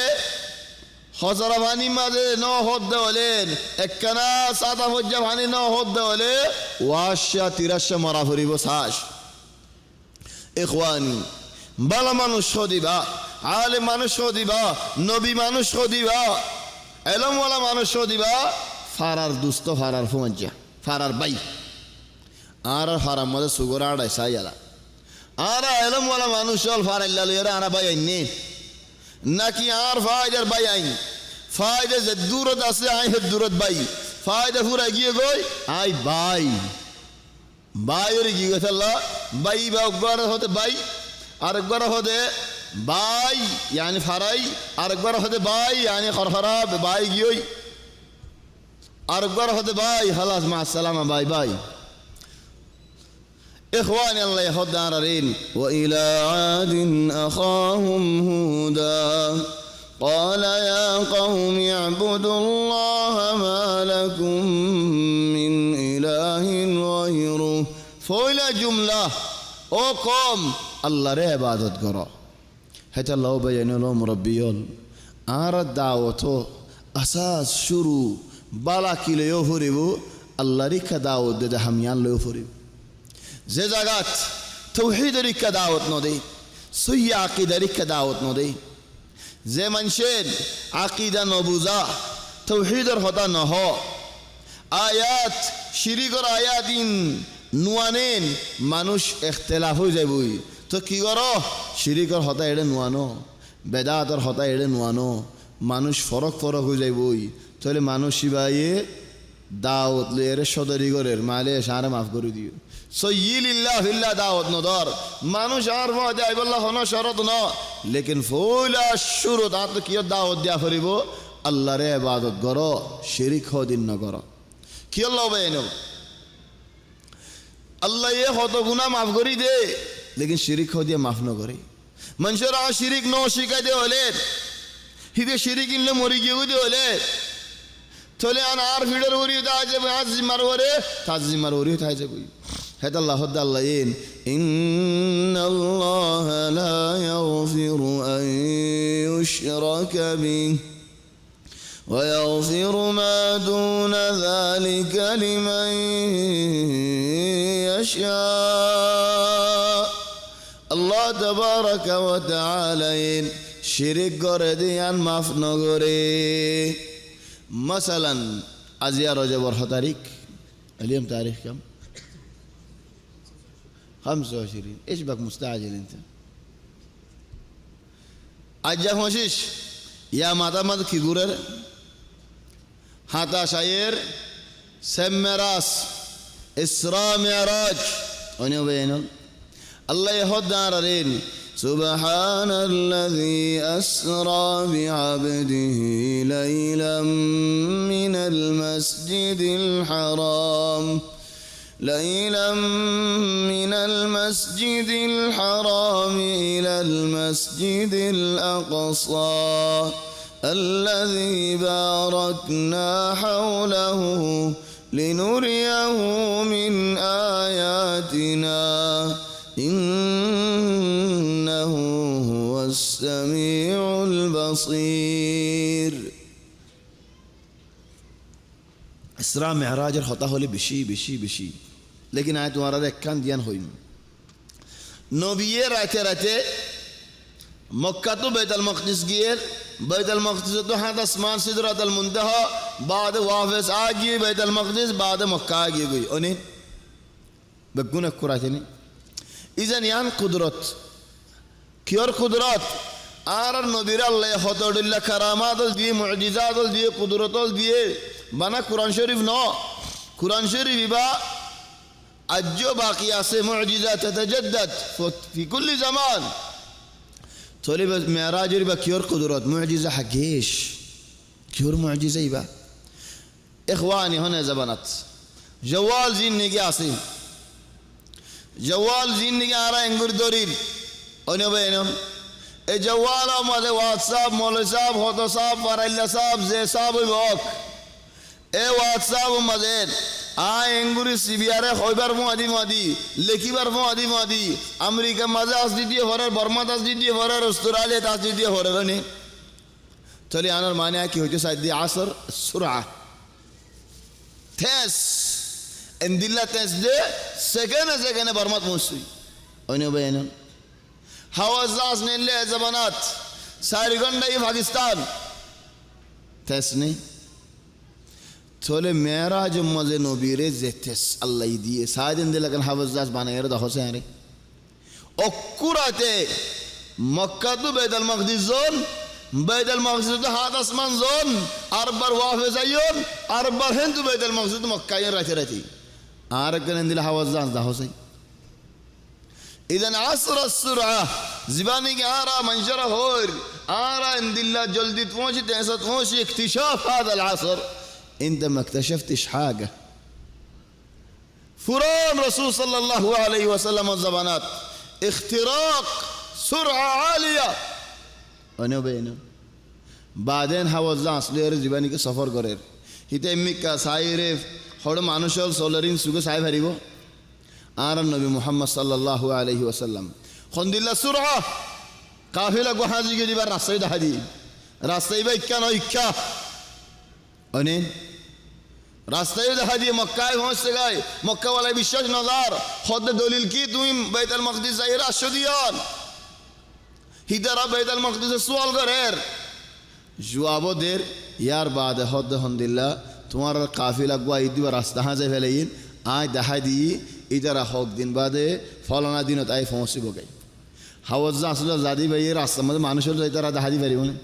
খসরা পানি মাঝে ন হদ্দে হলেন একখানা সাদা ফজ্জা পানি ন হদ্দে হলে ওয়াশা তিরাশা মারা ফুরিব শ্বাস ইখওয়ানি বালা মানুষ দিবা আলে মানুষ দিবা নবী মানুষ দিবা এলমওয়ালা মানুষ দিবা ফারার দুস্থ ফারার ফুমজ্জা ফারার বাই আর ফারার মধ্যে সুগর আড়াই সাইয়ালা আর এলমওয়ালা মানুষ হল ফারাইল্লা লইয়ারা আনা বাই আইনে নাকি আর ফায়দার বাই আইন ফায়দা যে দূরত আছে আই হে দূরত বাই ফায়দা ফুরা গিয়ে গই আই বাই বাই ওরে গিয়ে গেছাল্লা বাই বা একবার হতে বাই আরেকবার হতে বাই yani ফারাই আরেকবার হতে বাই yani খরখরা বাই গিয়ে আরেকবার হতে বাই খালাস মা আসসালামা বাই বাই إخواني الله يهد عرين وإلى عاد أخاهم هودا قال يا قوم اعبدوا الله ما لكم من إله غيره فإلى جملة أو قوم الله ره عبادت کرو هتا الله بيان له مربيون آرد دعوته أساس شروع بالا كيلو يفريبو الله ريك دعوت ده هميان له يفريبو যে জায়গাত তৌহিদের ইক্কা দাওয়াত ন দেই সহিহ আকীদার ইক্কা দাওয়াত ন দেই যে মানুষের আকীদা ন বুঝা তৌহিদের হতা ন হ আয়াত শিরিকর আয়াতিন নুয়ানেন মানুষ ইখতিলাফ হয়ে যাবই তো কি করো শিরিকর হতা এড়ে নুয়ানো বেদাতর হতা এড়ে নুয়ানো মানুষ ফরক হয়ে যাবই তাহলে মানুষ শিবাইয়ে দাওয়াত লয়ের সদরি গরের মালে সারে মাফ করে দিও সয়্যিলিল্লাহ ফিল্লাহ দাওয়াত নদর মানুষ আর মজা আইবল্লাহ হন শরত ন লেকিন ফুলা শুরু দাঁত কি দাওয়াত দিয়া ফরিব আল্লাহর ইবাদত করো শিরিক হদিন ন করো কি আল্লাহ বেনো আল্লাহ এ কত গুনাহ মাফ করি দে লেকিন শিরিক দিয়ে মাফ ন করে মানুষের শিরিক ন শিখাইতে হলে হিতে শিরিক ইনলে মরি গিয়ে হলে থলে আর ভিড়ের উড়ি আছে আজ জিম্মার ওরে তাজ জিম্মার উড়ি আছে কই هذا الله هدى الله إن الله لا يغفر أن يشرك به ويغفر ما دون ذلك لمن يشاء الله تبارك وتعالى شرك قرديان মাফ নগরে مثلا أزياء رجب والحطاريك اليوم تاريخ كم 25 ايش بك مستعجل انت اجا خوشش يا ماتا مات كيغورر هاتا شاير سمراس اسراء معراج ونيو بينهم الله يهد دارين سبحان الذي أسرى بعبده ليلا من المسجد الحرام إلى المسجد الأقصى الذي باركنا حوله لنريه من آياتنا إنه هو السميع البصير إسراء معراج الخطا هولي بشي लेकिन आज तुम्हारा एक ध्यान हो नबी राते मक्का तो बैतुल मक़दिस गए बैतुल मक़दिस तो हाथ आसमान सिदरतुल मुंतहा बाद वापस आ गए बैतुल मक़दिस बाद मक्का आ गई उन्हें बगुन कुराते नहीं इज़न यान कुदरत क्योर कुदरत आर नबीर अल्लाह हतोड़िल्ला करामात दिए मुअजिज़ात दिए कुदरत दिए बना कुरान शरीफ नो कुरान शरीफ बा अज्जो बाकी आसे मुअजिज़ा ततजद्दद في كل زمان تولي معراج يبقى كيور قدرات معجزة حقيش كيور معجزة يبقى إخواني هنا زبنات جوال زين نجي عصيم جوال زين نجي أرا إنغور دورين أنا بينهم الجوال ماذا واتساب مول صاحب هوتو صاحب فريلا صاحب زي صاحب يبوك واتساب ماذا إنغوري سيبيارة خيبر مادي لكيبر مادي أمريكا ماذا أصدقائي هورر برما أصدقائي هورر أستراليا أصدقائي هورر أني تولي أنا المانع كي هجوم سعدي عصر السرعة تس إنديلا تس ده سكنة برما موسوي أني بينهم هوازاس نيلة زبانات ساريغان ده باكستان تسني تولي معراج مزه نبيره زتس الله يديه سادين دل لكن حافظ بانا يرد حسين ري أكوراته مكة تو بيت المقدس زون بيت المقدس تو هذا اسمان زون أربع وافز أيون أربع هند بيت المقدس تو مكة يرتي آركن دل حافظ ده حسين إذن عصر السرعة زباني آرا منشر هور آرا إن دل جلدي تموشي تنسى تموشي اكتشاف هذا العصر انت ما اكتشفتش حاجة فران رسول صلى الله عليه وسلم الزبانات اختراق سرعة عالية وانا بينه بعدين حوزان سلير زباني کے سفر کرے ہیتے امی کا سائر خود مانوشل سولرین سوگو سائب ہریبو آرن نبی محمد صلى الله عليه وسلم خند الله سرعة قافلة گوحاجی کے دیبار راستہ دا حدی راستہ با اکا نو اکا انہیں রাস্তায় দেখা দিয়ে মক্কায় পৌঁছতে গায় মক্কাওয়ালা বিশ্বাস নজার খোদ দলিল কি তুমি বাইতুল মাকদিস যাইরা আসদিয়ান হিদারা বাইতুল মাকদিস সুয়াল করের জবাব দের ইয়ার বাদ খোদ আলহামদুলিল্লাহ তোমার কাফিলা গওয়াই দিবা রাস্তা হাজে ফেলেইন আই দেখা দি ইদারা হক দিন বাদে ফলানা দিনত আই পৌঁছিব গাই হাওয়াজ আসলে জাদি ভাই রাস্তা মধ্যে মানুষের যাইতারা দেখা দি পারিব না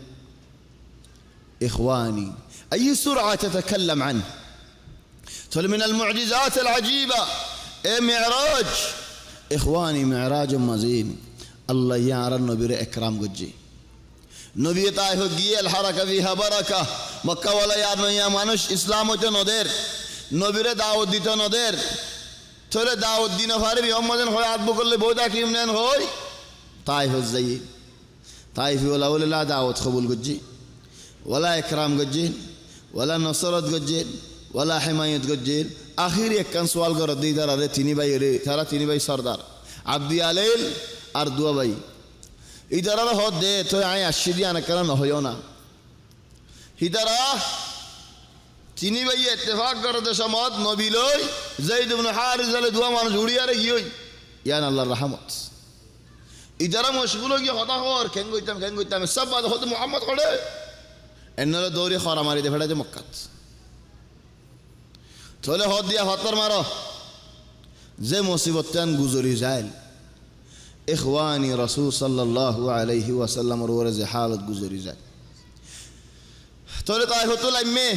ইখওয়ানি أي سرعة تتكلم عنه تقول من المعجزات العجيبة معراج إخواني معراج مزين الله يعرى النبي إكرام قجي نبي طائف جي الحركة فيها بركة مكة ولا يعرف يا مانوش إسلام وتنودر نبي دعوة ديتو نودر থলে দাউদ দিন ফারি অম্মাজন হয় আদব করলে বউদা কিম নেন হয় তাই হজ যাই তাই ওলা বলে লা দাওয়াত কবুল করছি ওলা একরাম করছি ওলা নসরত করছি ওলা হেমায়ত করছি আখির একখান সোয়াল কর দিই তারা রে তিনি ভাই রে তারা তিনি ভাই সর্দার আব্দি আলেল আর দুয়া ভাই এই তারা হদ দে তো আয় আসছি দিয়ে আনা কেন নহয়ও না হিতারা তিনি ভাই ইত্তেফাক করতে সমত নবী লই যাইদ ইবনে হারিস আলে দুয়া মানুষ উড়িয়ারে গিয়ে ইয়ান আল্লাহর রহমত ইদারা মশগুল গিয়ে হতা হওয়ার খেং গইতাম সব বাদ হতে মোহাম্মদ করে এনারা দৌড়ে খরা মারি দে ফেড়াতে মক্কাত থলে হদ দিয়া হতর মারো যে মুসিবতান গুজরি যায় ইখওয়ানি রাসূল সাল্লাল্লাহু আলাইহি ওয়াসাল্লামের ওরে যে হালত গুজরি যায় থলে তাই হতো লাইমে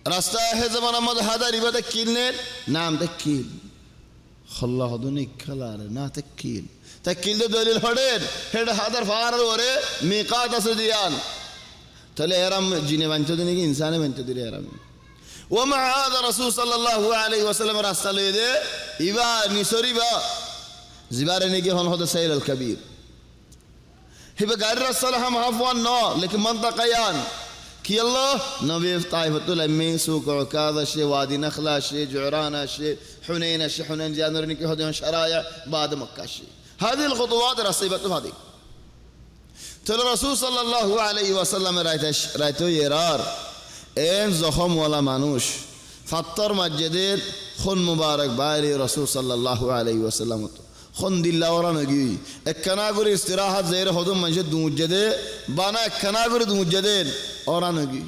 রাস্তায় হে জামান আমাদ হাদার ইবাদে কিলনের নাম তে কিল খল্লা হদুনি খেলারে না তে কিল তে কিল দে দলিল হড়ের হেড হাদার ফার ওরে মিকাত আছে দিয়ান তাহলে এরাম জিনে বানতে দিনে কি ইনসানে বানতে দিলে এরাম ওমা হাদা রাসূল সাল্লাল্লাহু আলাইহি ওয়াসাল্লাম রাস্তা লয়ে দে ইবা নিসরিবা জিবারে নেকি হন হদে সাইল আল কবীর হিবে গায়র রাসূল হাম হাফওয়ান ন লেকিন মন্তকায়ান কি আল্লাহ নবী তাইফাতুল আম্মি সুক উকাদা শে ওয়াদি নখলা শে জুরানা শে হুনাইন শে হুনাইন জানরনি কি হদে শরায়া بعد মক্কা শে هذه الخطوات رصيبته هذه تل رسول صلى الله عليه وسلم রাইতো এরার এন জখম ওয়ালা মানুষ ফাত্তর মসজিদের খুন মুবারক বাইরে রাসূল সাল্লাল্লাহু আলাইহি ওয়াসাল্লাম খুন দিল্লা ওরা নগি একখানা করে ইস্তিরাহাত জের হদম মসজিদ দুমুজ্জদে বানা একখানা করে দুমুজ্জদের ওরা নগি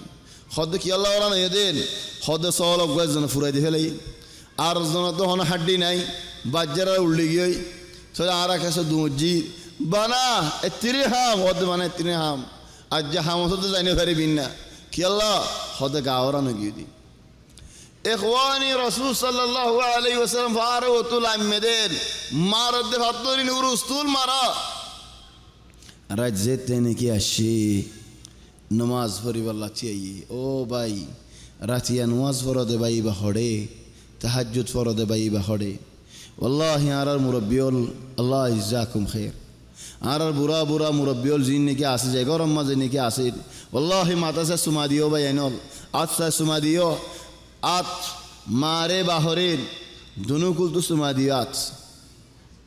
হদ কি আল্লাহ ওরা নয় দেন হদ সওয়াল গজন ফুরাই দি ফেলাই আর জন তো হন হাড্ডি নাই বাজ্জারা উল্লি গই সরে আর কাছে দুমুজ্জি বানা এতিরি হাম হদ মানে এতিরি হাম আজ যা হাম তো জানি পারিবিন না কি আল্লাহ হদ গাওরা নগি দি ইখওয়ানি রাসূল সাল্লাল্লাহু আলাইহি ওয়াসাল্লাম ফারাতুল আম্মেদের মারদ ফাতরি নুরুস্তুল মারা রাজ্যে তেনে কি আসি নমাজ পড়িবাল্লা চাই ও ভাই রাতিয়া নমাজ পড়দে ভাই বা হড়ে তাহাজ্জুদ পড়দে ভাই বা হড়ে ওয়াল্লাহি আর মুরব্বিউল আল্লাহ ইজাকুম খাইর আর বুড়া বুড়া মুরব্বিউল জিন নাকি আসে যায় গরম মাঝে নাকি আসে ওয়াল্লাহি মাতাসা সুমা দিও ভাই আইনল আচ্ছা সুমা দিও আত মারে বাহরের দুনুকুল তো সুমা দিও আত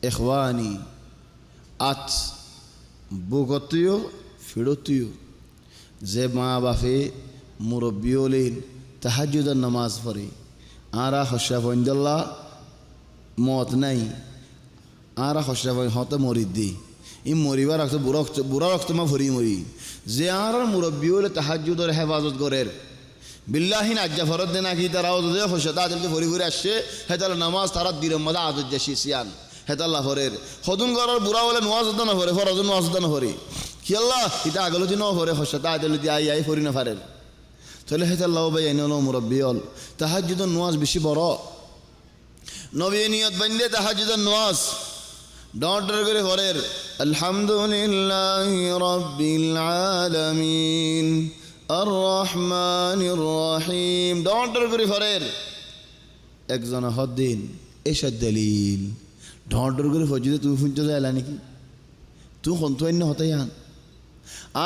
ইখওয়ানি আত বুগতিও ফিরতিও যে মা বাপে মুরব্বিউলিন তাহাজ্জুদের নামাজ পড়ে আরা হস্যা ফন্দল্লাহ মত নাই আরা হস্যা হতে মরিদ দি ই মরিবার রক্ত বুড়া রক্ত মা ভরি মরি যে আর মুরব্বিউলে তাহাজ্জুদের হেফাজত করের বিল্লাহিন আজ্জা ফরত দে নাকি তারাও যে হস্যা তাদেরকে ভরি ভরি আসছে হেতাল নামাজ তারা দিনের মধ্যে আদত যাসি সিয়ান হেতাল্লাহ ফরের হদুন করার বুড়া বলে নোয়াজ না ফরে ফরজ নোয়াজ না ফরে কি আল্লাহ এটা আগলতি ন ফরে হস্যা তাদেরকে আই ফরি না ফারের তাহলে হেতাল্লাহ ভাই আইন মুরব্বিউল তাহাজ্জুদের নোয়াজ বেশি বড় নবী নিয়ত বান্ধে তাহাজ্জুদের নামাজ ডন্টর করে ফরের আলহামদুলিল্লাহি রাব্বিল আলামিন আর রহমানির রহিম ডন্টর করে ফরের একজন হদ্দিন এসব দলিল ডন্টর করে ফজিদে তুই শুনতে যায় নাকি তুই হন্তন্য হতাই আন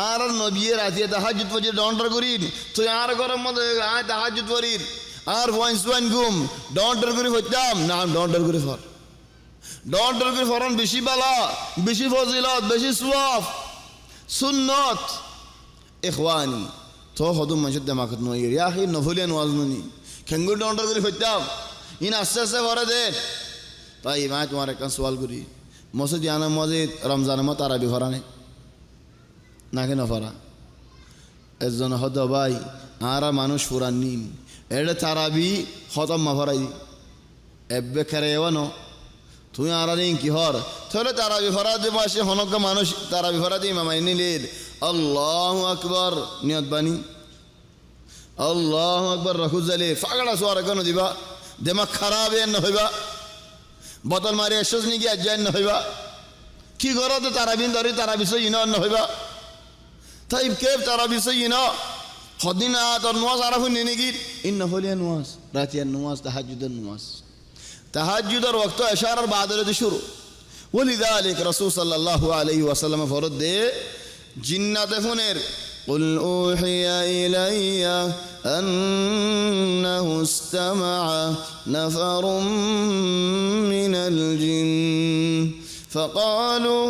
আর নবীর রাতে তাহাজ্জুদ ফজি ডন্টর করিন তুই আর গরম মধ্যে আয় তাহাজ্জুদ করিন আর ওয়াইন গুম ডন্টর করে হইতাম না ডন্টর করে ফর ডন্টর করে ফরন বেশি বালা বেশি ফজিলত বেশি সওয়াব সুন্নত ইখওয়ানি তো হদম মসজিদ দেমাকত নয় ইয়া হি নফলিয়া নওয়াজ ননি খেঙ্গুর ডন্টর করে হইতাম ইন আস্তে আস্তে ভরে দে তাই মাই তোমার একটা সওয়াল করি মসজিদ জানা মসজিদ রমজানের মতো তারাবি ভরা নেই নাকি নফরা একজন হদ ভাই আর মানুষ ফুরান নিন এটা তারাবি খতম মাফরাই এবে খেরে এওয়ানো তুই আর কি হর তাহলে তারাবি ফরা দে মাসে হনকা মানুষ তারাবি ফরা দিয়ে মামাই নিলেন আল্লাহু আকবার নিয়ত বানি আল্লাহু আকবার রাখু জালে ফাগড়া সোয়ার কেন দিবা দেমাগ খারাপ এন হইবা বোতল মারি এসস নি গিয়া জান হইবা কি করো তো তারাবিন ধরি তারাবি সই ইন হইবা তাই কেব তারাবি সই ইন হদিন তোর নোয়াজ আর হুন নেকি ইন নফলিয়া নোয়াজ রাতিয়ার নোয়াজ তাহাজ্জুদের নোয়াজ তাহাজ্জুদের ওয়াক্ত ইশারার বাদরে শুরু ওলিযালিক রাসূল সাল্লাল্লাহু আলাইহি ওয়াসাল্লাম ফরদ দে জিন্নাতে ফোনের قل أوحي إلي أنه استمع نفر من الجن فقالوا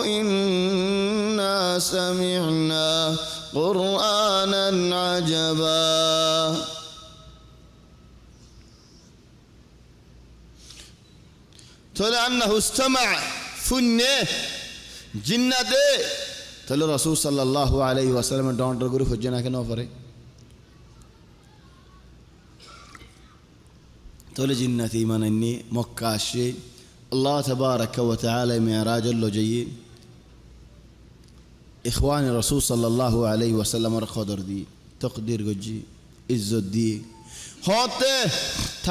إنا سمعنا قرآنا عجبا تولى أنه استمع فنه جنته তাহলে রাসূল সাল্লাল্লাহু আলাইহি ওয়াসাল্লামের ডন্ডর করে খুঁজে না কেন পারে তাহলে জিন্নাত ঈমান আননি মক্কা আসে আল্লাহ তাবারাকা ওয়া তাআলা মিরাজ লো যাইয়ে ইখওয়ান রাসূল সাল্লাল্লাহু আলাইহি ওয়াসাল্লামের কদর দি তাকদীর গজি ইজ্জত দি হতে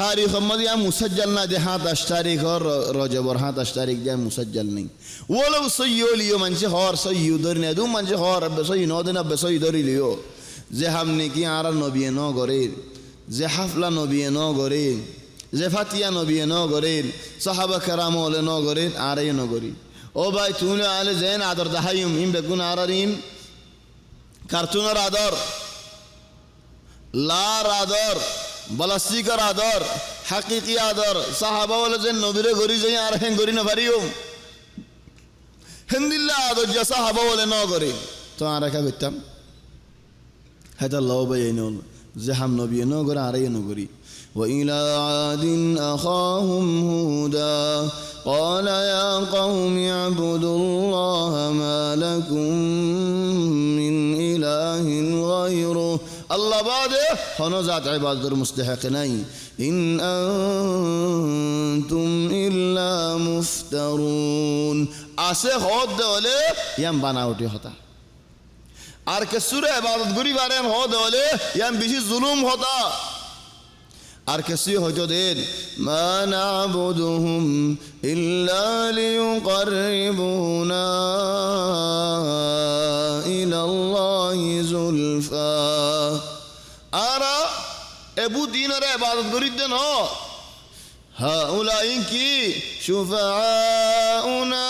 তারিখ মদিয়া মুসজ্জল না দে 7 তারিখ और রজব और 7 তারিখ দে মুসজ্জল नहीं वो लोग सही लियो मंचे और सही उधर ने दो मंचे और अब सही नौ दिन अब सही उधर लियो जे हमने की आरा नबी नो करे जे हफला नबी नो करे जे फातिया नबी नो करे साहबा کرام ওলে নো করে আরে নো করি ও ভাই তুমি আলে জেন আদর দাহাইম ইম বেগুন আরারিন কার্টুনের আদর লার আদর বলাসিকার আদর হাকিকি আদর সাহাবা ওলে জেন নবীরে গরি যাই আর হেন গরি না পারিও হিন্দিল্লা আদর যা সাহাবা ওলে ন করে তো আর কা করতাম হাদা লাও বাইনুল যে হাম নবী ন করে আর ন করি وإلى عاد أخاهم هودا قال يا قوم اعبدوا الله ما لكم من إله غيره الله بعد هنزات عباد المستحق ناي إن أنتم إلا مفترون আসে হদ দেওয়ালে ইয়াম বানাউটি হতা আর কে সুরে ইবাদত করি বারে হদ দেওয়ালে ইয়াম বেশি জুলুম হতা আর কেসি হজো দেন মা নাবুদুহুম ইল্লা লিয়ুকাররিবুনা ইলাল্লাহি যুলফা আরা এবু দিনের ইবাদত করি দেন হাউলাই কি শুফাউনা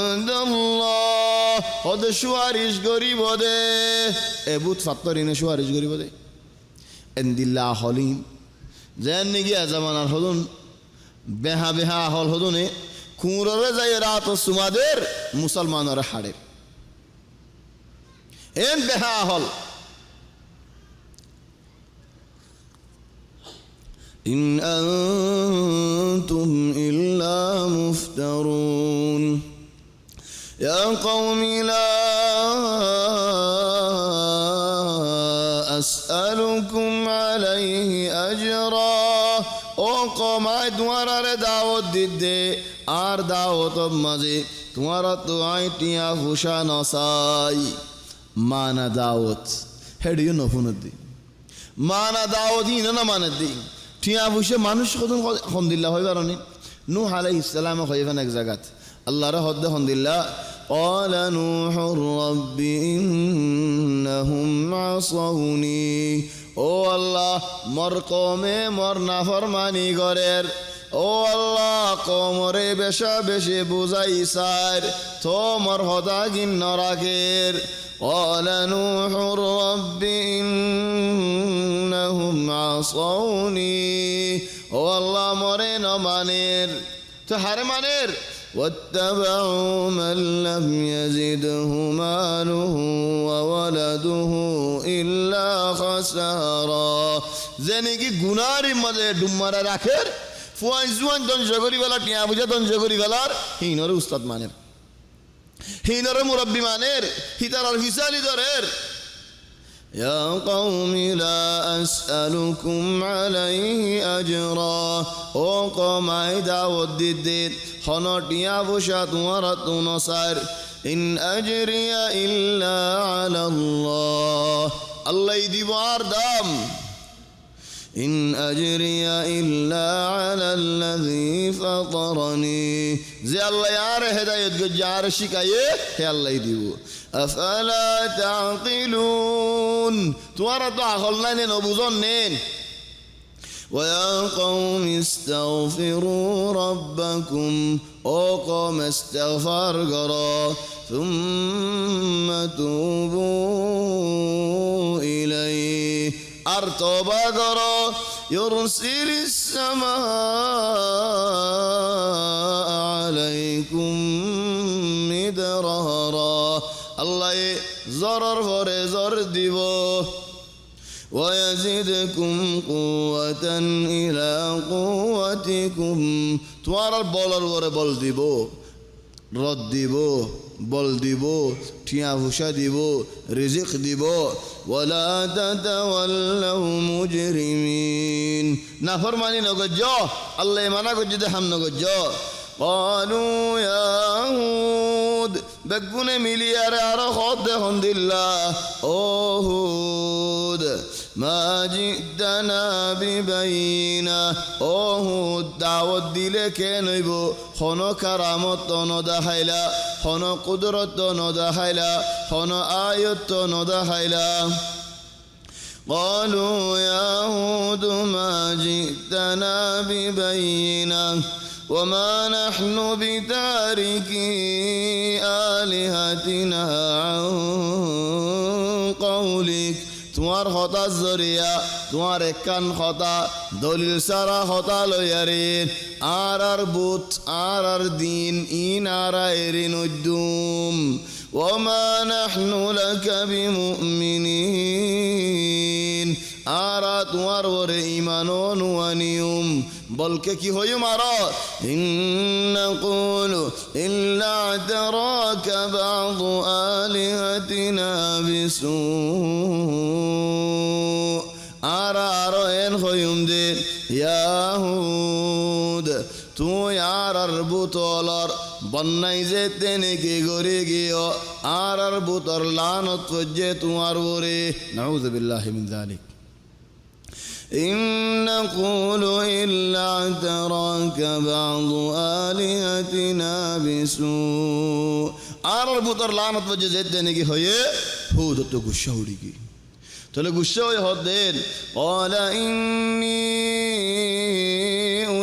ইনদাল্লাহ হদ সুয়ারিশ গরিব দে এবুত ফাত্তরিনে সুয়ারিশ গরিব দে এন্দিল্লা হলিম যেন নিগিয়া জামানার হদুন বেহা বেহা হল হদুনে কুঁড়রে যাই রাত সুমাদের মুসলমানের হাড়ের এন বেহা হল ইন আনতুম ইল্লা মুফতারুন ইয়া কওমি লা أسألكم عليه أجرا او قوماي تمہارا دعوت دیدے آر دعوت مزے تمہارا تو آئیتیاں خوشا نسائی مانا دعوت হেডিও নফুনত দি মানা দাওয়াত হি না মানত দি ঠিয়া বুঝে মানুষ কতন আলহামদুলিল্লাহ হয় বারনি নূহ আলাইহিস সালাম হইবেন এক জায়গাত আল্লাহর হদ্দে আলহামদুলিল্লাহ قال نوح رب إنهم عصوني ও আল্লাহ মোর কমে মোর নাফরমানি করের ও আল্লাহ কমরে বেশা বেশি বুঝাই সার তো মোর হদা গিন্ন রাখের قال نوح رب إنهم عصوني ও আল্লাহ মোরে ন মানের তো হারে মানের واتبعوا من لم يزده ماله وولده إلا خسارا زنيكي গুনারি মধ্যে ডুমারা রাখের ফুয়াই জুয়ান দঞ্জ করি বেলা টিয়া বুঝা দঞ্জ করি বেলার হিনরে উস্তাদ মানের হিনরে মুরব্বি মানের হিতার ফিসালি দরের يا قوم لا أسألكم عليه أجرا او قوماي دعوت ديد خنوتيا بوشا تمہارا تو نصار إن أجري إلا على الله الله يدبار دام إن أجري إلا على الذي فطرني زي الله يار هداية جار شكاية هي الله يديو أفلا تعقلون تمہارا تو عقلنا نبوزن نين ويا قوم استغفروا ربكم او قوم استغفار کرو ثم توبوا إليه আর তওবা করো يرسل السماء عليكم مدرارا আল্লাহ জোরের পরে জোর দিব ويزدكم قوة إلى قوتكم তোমার বলার পরে বল দিব রদ দিব বল দিব ঠিয়া ভুষা দিব রিজিক দিব ولا تتولوا مجرمين নাফরমানি নগজ আল্লাহ মানা করতে হাম নগজ قالوا يا هود বেগুনে মিলিয়ারে আর খদ হামদুলিল্লাহ ও হুদ মা জিদনা বিবাইনা ও হুদ দাওয়াত দিলে কেন হইব হন কারামত ন দেখাইলা হন কুদরত ন দেখাইলা হন আয়াত ন দেখাইলা قالوا يا هود ما جئتنا ببينة وما نحن بتاركي آلهتنا عن قولك তোমার হতা জরিয়া তোমার একান হতা দলিল সারা হতা লয়ারে আর বুত আর দিন ইন আর এরিন উদ্দুম ওমা নাহনু লাকা বিমুমিনিন আর তোমার ওরে ঈমান অনুয়ানিয়ুম বলকে কি হই মারা ইন্নাকুলু ইল্লা তারাকা বা'দু আলিহাতিনা বিসু আর এন হইম দে ইয়াহুদ তুই আর বুতলর বন্যাই যে তেনেকে গড়ে গিয়ে আর বুতর লানত যে তোমার ওরে নাউযু বিল্লাহি মিন যালিক إن نقول إلا اعتراك بعض آلهتنا بسوء আর বুতর লানত বজে যেতে নাকি হয়ে হুদ তো গুসা উড়ি গি তাহলে গুসা হয়ে হদেন قال إني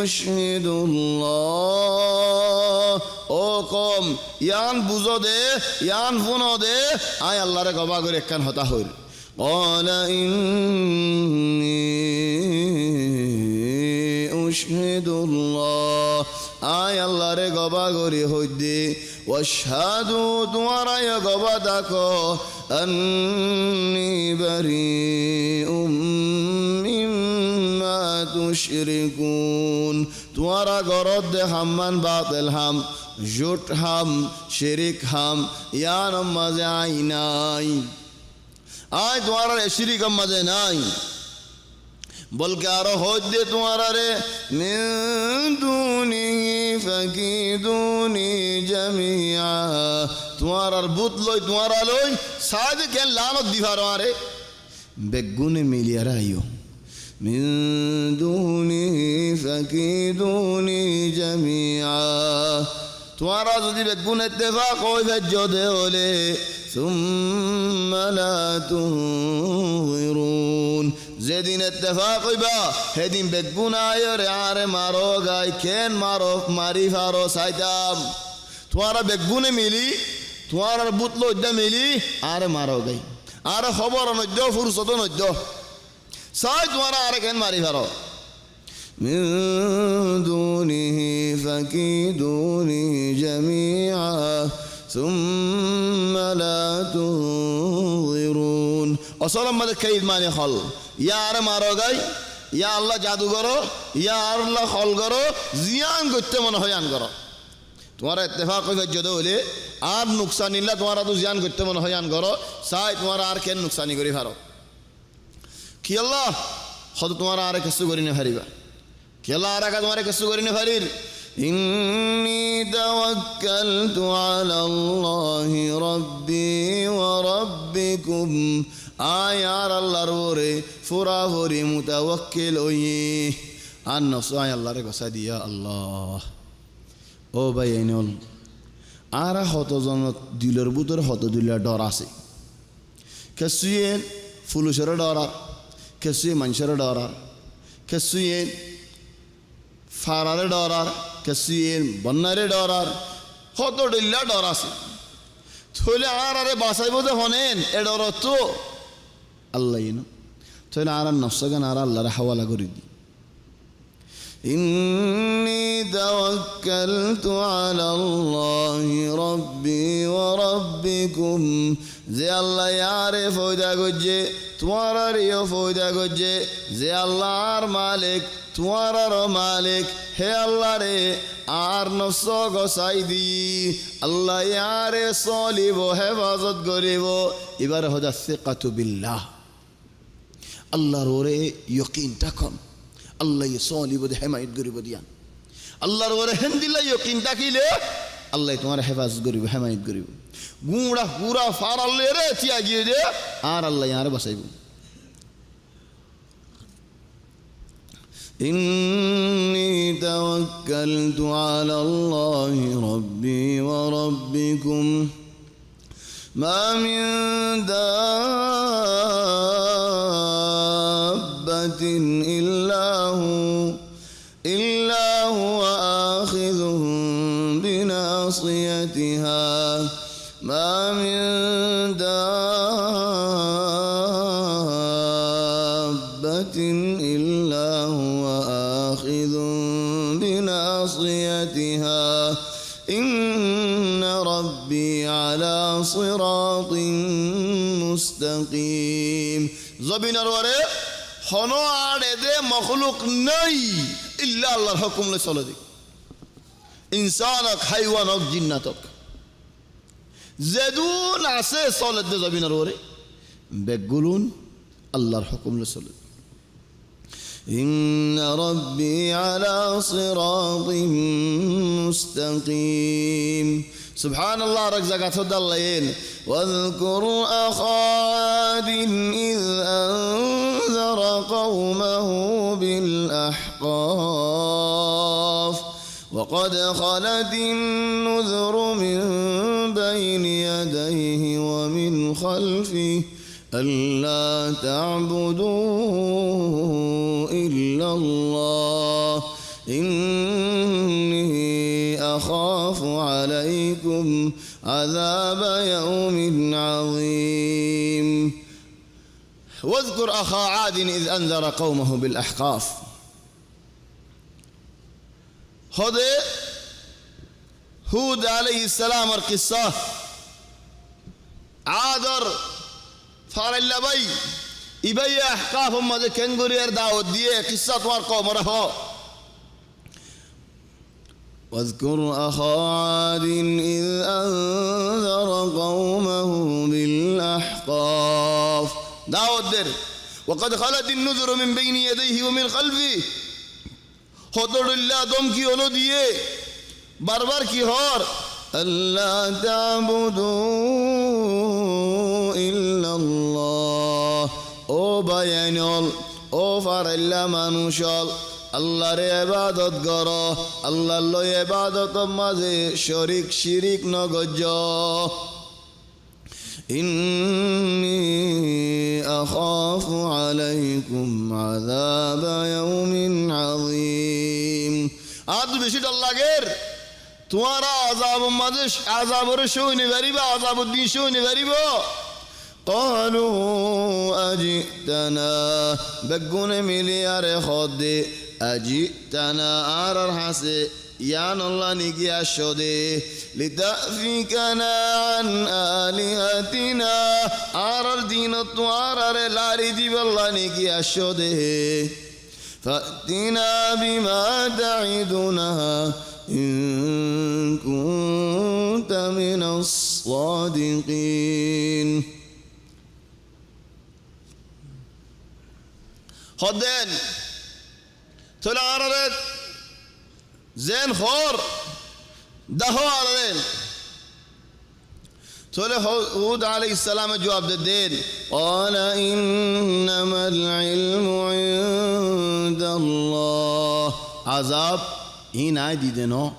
أشهد الله ও কম ইয়ান বুঝো দে ইয়ান ফুনো দে আয় আল্লাহরে গবা করে একখান হতা হইল قال إني أشهد الله آي الله রে গবা গরি হইদে ওয়াশহাদু তোমারা ইয়া গবা দাকো আন্নী বারিউম মিম্মা তুশরিকুন তোমারা গরদ দে হাম্মান বাতিল হাম জুট হাম শিরিক হাম ইয়ান মাঝে আইনাই আয় তোমার শিরিক মাঝে নাই বলকে আরো হজ দে তোমার রে মিন দুনিহি ফাকিদুনি জামিআ তোমার আর বুত লই তোমার লই সাদ কে লানত দিবার আরে বেগুনে মিলিয়ারা আইও মিন দুনিহি ফাকিদুনি জামিআ তোমারা যদি বেগুন ইত্তেফাক হই ভেজদে হলে ثم لا تنظرون যেদিন ইত্তেফাক হইবা সেদিন বেগুন আয়রে আরে মারো গাই কেন মারো মারি ফারো সাইতাম তোমারা বেগুনে মিলি তোমার বুতলো ইদ্দা মিলি আরে মারো গাই আরে খবর নদ্য ফুরসত নদ্য সাই তোমারা আরে কেন মারি ফারো من دونه فكيدوني جميعا ثم لا تنظرون أصلا ما كيد ماني خل يا أر مارو جاي يا الله جادو کرو يا الله خل کرو زيان করতে মনে হয় আন করো তোমার ইত্তেফাক হয়ে যদি হলে আর নুকসান নিলা তোমার তো জিয়ান করতে মনে হয় আন করো সাই তোমার আর কেন নুকসানি করি ফারো কি আল্লাহ হয়তো তোমার আর কিছু করি না হারিবা কি আল্লাহ আর তোমার কিছু করি না হারির إني توكلت على الله ربي وربكم آيار الله روري فرافوري متوكل أيه النفس آي الله رك سادي يا الله أو بينول آرا خطو زنت ديلر بوتر خطو ديلر داراسي كسوين فلوشر دارا كسوين منشر دارا কেসুয়েন ফারারে ডরার কেসুয়েন বন্যারে ডরার কত ডইল্লা ডর আছে থইলে আরে বাঁচাইব যে হনেন এ ডর তো আল্লাহ থইলে আর নফসগান আর আল্লাহরে হাওয়ালা করে দি إني توكلت على الله ربي وربكم যে আল্লাহ ইয়ারে ফয়দা গজে তোমারও ফয়দা গজে যে আল্লাহর মালিক তোমারও মালিক হে আল্লাহ রে আর নফস গসাই দি আল্লাহ ইয়ারে চলিব হেফাজত করিব এবার হদাচ্ছে কাতু বিল্লাহ আল্লাহর ওরে ইয়কিনটা কম আল্লাহ চলিব হেমায়ত করিব দিয়া আল্লাহর ওরে হেন্দিল্লা ইয়কিন থাকিলে আল্লাহ তোমার হেফাজত করিব হেমায়ত করিব গুঁড়া পুরা ফারালে রে চিয়া গিয়ে দে আর আল্লাহ আর বাঁচাইব إني توكلت على الله ربي وربكم ما من دابة إلا هو آخذ بناصيتها ما من دابة إلا هو آخذ بناصيتها إن ربي على صراط مستقيم زبين الورى هنو عدد مخلوق ني إلا الله الحكم لسولدي إنسانك حيوانك جناتك زدون عسى صالد زبين الورى بقولون الله الحكم لسولدي إن ربي على صراط مستقيم سبحان الله رجزك الله واذكر أخا عاد إذ أنذر قومه بالأحقاف وقد خلت النذر من بين يديه ومن خلفه ألا تعبدوا إلا الله إني أخاف عليكم عذاب يوم عظيم واذكر أخا عاد إذ أنذر قومه بالأحقاف هذا هود عليه السلام القصة عادر فارلا بي إبي أحقافهم ماذا كنغورير داود ديه قصة وارقوم رهو واذكر أخا عاد إذ أنذر قومه بالأحقاف داود در وقد خلت النذر من بين يديه ومن خلفه خطر الله دم کی اولو دیے بار کی ہور ألا تعبدوا إلا الله او بيانول او فارلا মানুষল আল্লাহর ইবাদত করো আল্লাহর ইবাদত মাঝে শরীক শিরিক নগজ ইন্নী আখাফু আলাইকুম আযাব ইয়াউমিন আযীম আদ বেশি ডর লাগের তোমারা আযাব মাঝে আযাবর শুনে পারিবা আযাব দিন শুনে পারিবা قالوا أجئتنا بقون مليار خد أجئتنا آرر حسي يان الله نيكي أشودي لتأفكنا عن آلهتنا آرر دينت آرر لاري دي بالله نيكي أشودي فأتنا بما تعدنا إن كنت من الصادقين خدين تلا عررت زين خور دهو عررين تلا هود عليه السلام جواب الدين قال إنما العلم عند الله عذاب هنا ديدنو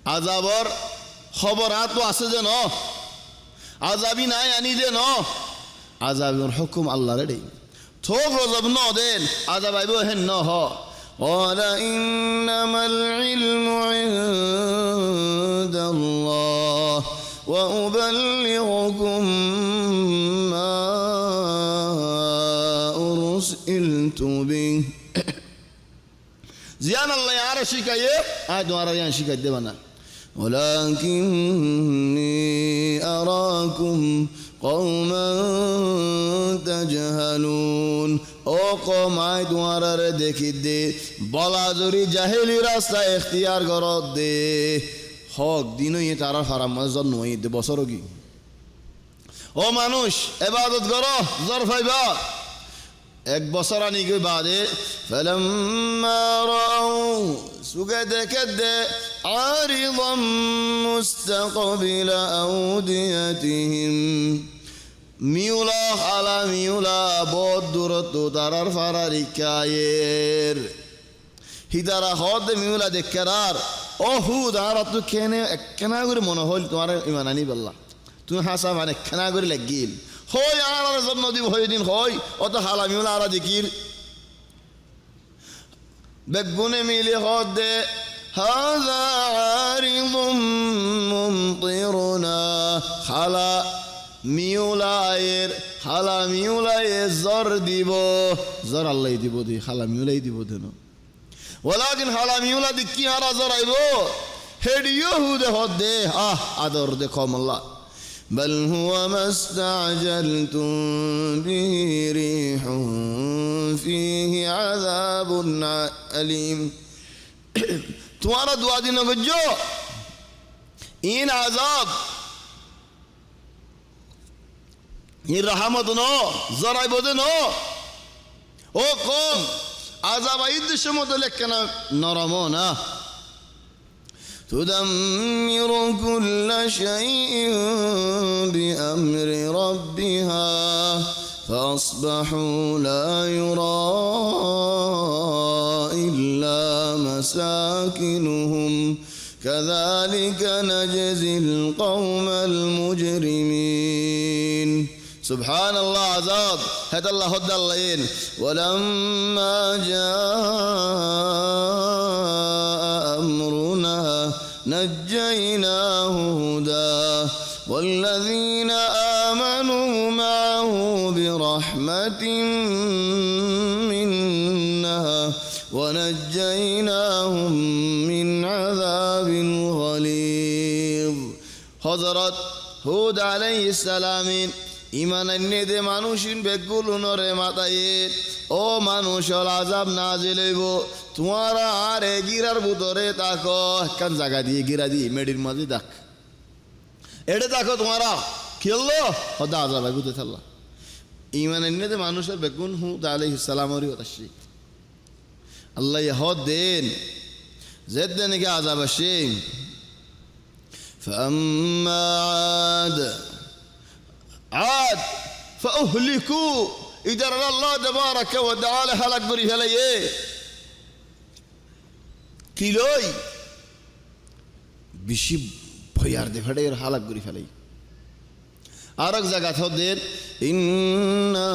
عذابر خبرات واسدنو عذابي ناي اني دنو عذاب الحكم الله ردي থোক গজব ন দেন আজাব আইব হেন ন হ قال إنما العلم عند الله وأبلغكم ما أرسلت به زيان الله يعرف شكاية دوارا يان شكاية دبنا ولكني أراكم قوما تجهلون ও কম আয় তোমারে দেখি দে বলা জরি জাহেলি রাস্তা এখতিয়ার করত দে হক দিনই তারা ফারাম জন্ম দে বছর কি ও মানুষ ইবাদত করো জর ফাইবা এক বছর আনি গই বাদে ফালাম্মা রাউ সুগে দেখে দে আরিদাম মুস্তাকবিলা আউদিয়াতিহিম মিউলা খালা মিউলা বহুত দূরত্ব তারার ফারারি কায়ের হিদারা হদ মিউলা দেখেরার ও হু দাঁড়া তুই খেনে একখানা করে মনে হল তোমার ইমান আনি বললা তুমি হাসা মানে একখানা করে লাগিল হই আর জন্ম দিব হই দিন হই অত হালা মিউলা আর দিকির বেগুনে মিলে হদ দে হাযা আরিদুম মুমতিরুনা খালা মিউলায়ের হালা মিউলায়ে জর দিব জর আল্লাহ দিব দি হালা মিউলাই দিব দেন ওলাকিন হালা মিউলা দি কি হারা জর আইব হেডিও হুদে হদে আদর দেখো আল্লাহ বল হুয়া মাস্তাআজালতুম বিহি রিহুন ফীহি আযাবুন আলীম তোমারা দুয়া দিন গজো ইন আযাব ये रहमत नो जरा बोदे नो ओ कौम आजाब आइद शमो तो लेकिन नरमो ना تدمر كل شيء بأمر ربها فأصبحوا لا يرى إلا مساكنهم كذلك نجزي القوم المجرمين سبحان الله عذاب هذا الله هد اللين ولما جاء أمرنا نجيناه هدى والذين آمنوا معه برحمة منا ونجيناهم من عذاب غليظ حضرت هود عليه السلام ইমান আনে দে মানুষিন বেগুলো নরে মাতায়ে ও মানুষ আযাব নাজিল হইব তোমারা আর গিরার ভিতরে তাকো কান জায়গা দিয়ে গিরা দিয়ে মেডির মাঝে দেখ এড়ে দেখো তোমারা খেললো হদা আযাব আইব তে আল্লাহ ইমান আনে দে মানুষের বেগুন হুদ আলাইহিস সালামের ওতাশি আল্লাহ ইহদ দেন জেদনে কে আযাব আসে ফাম্মা আদ عاد فأهلكوا إذا الله تبارك وتعالى هلك بري هليه كيلوي بشي بيار دي فدير هلك بري هليه আরেক জায়গা হদের إنا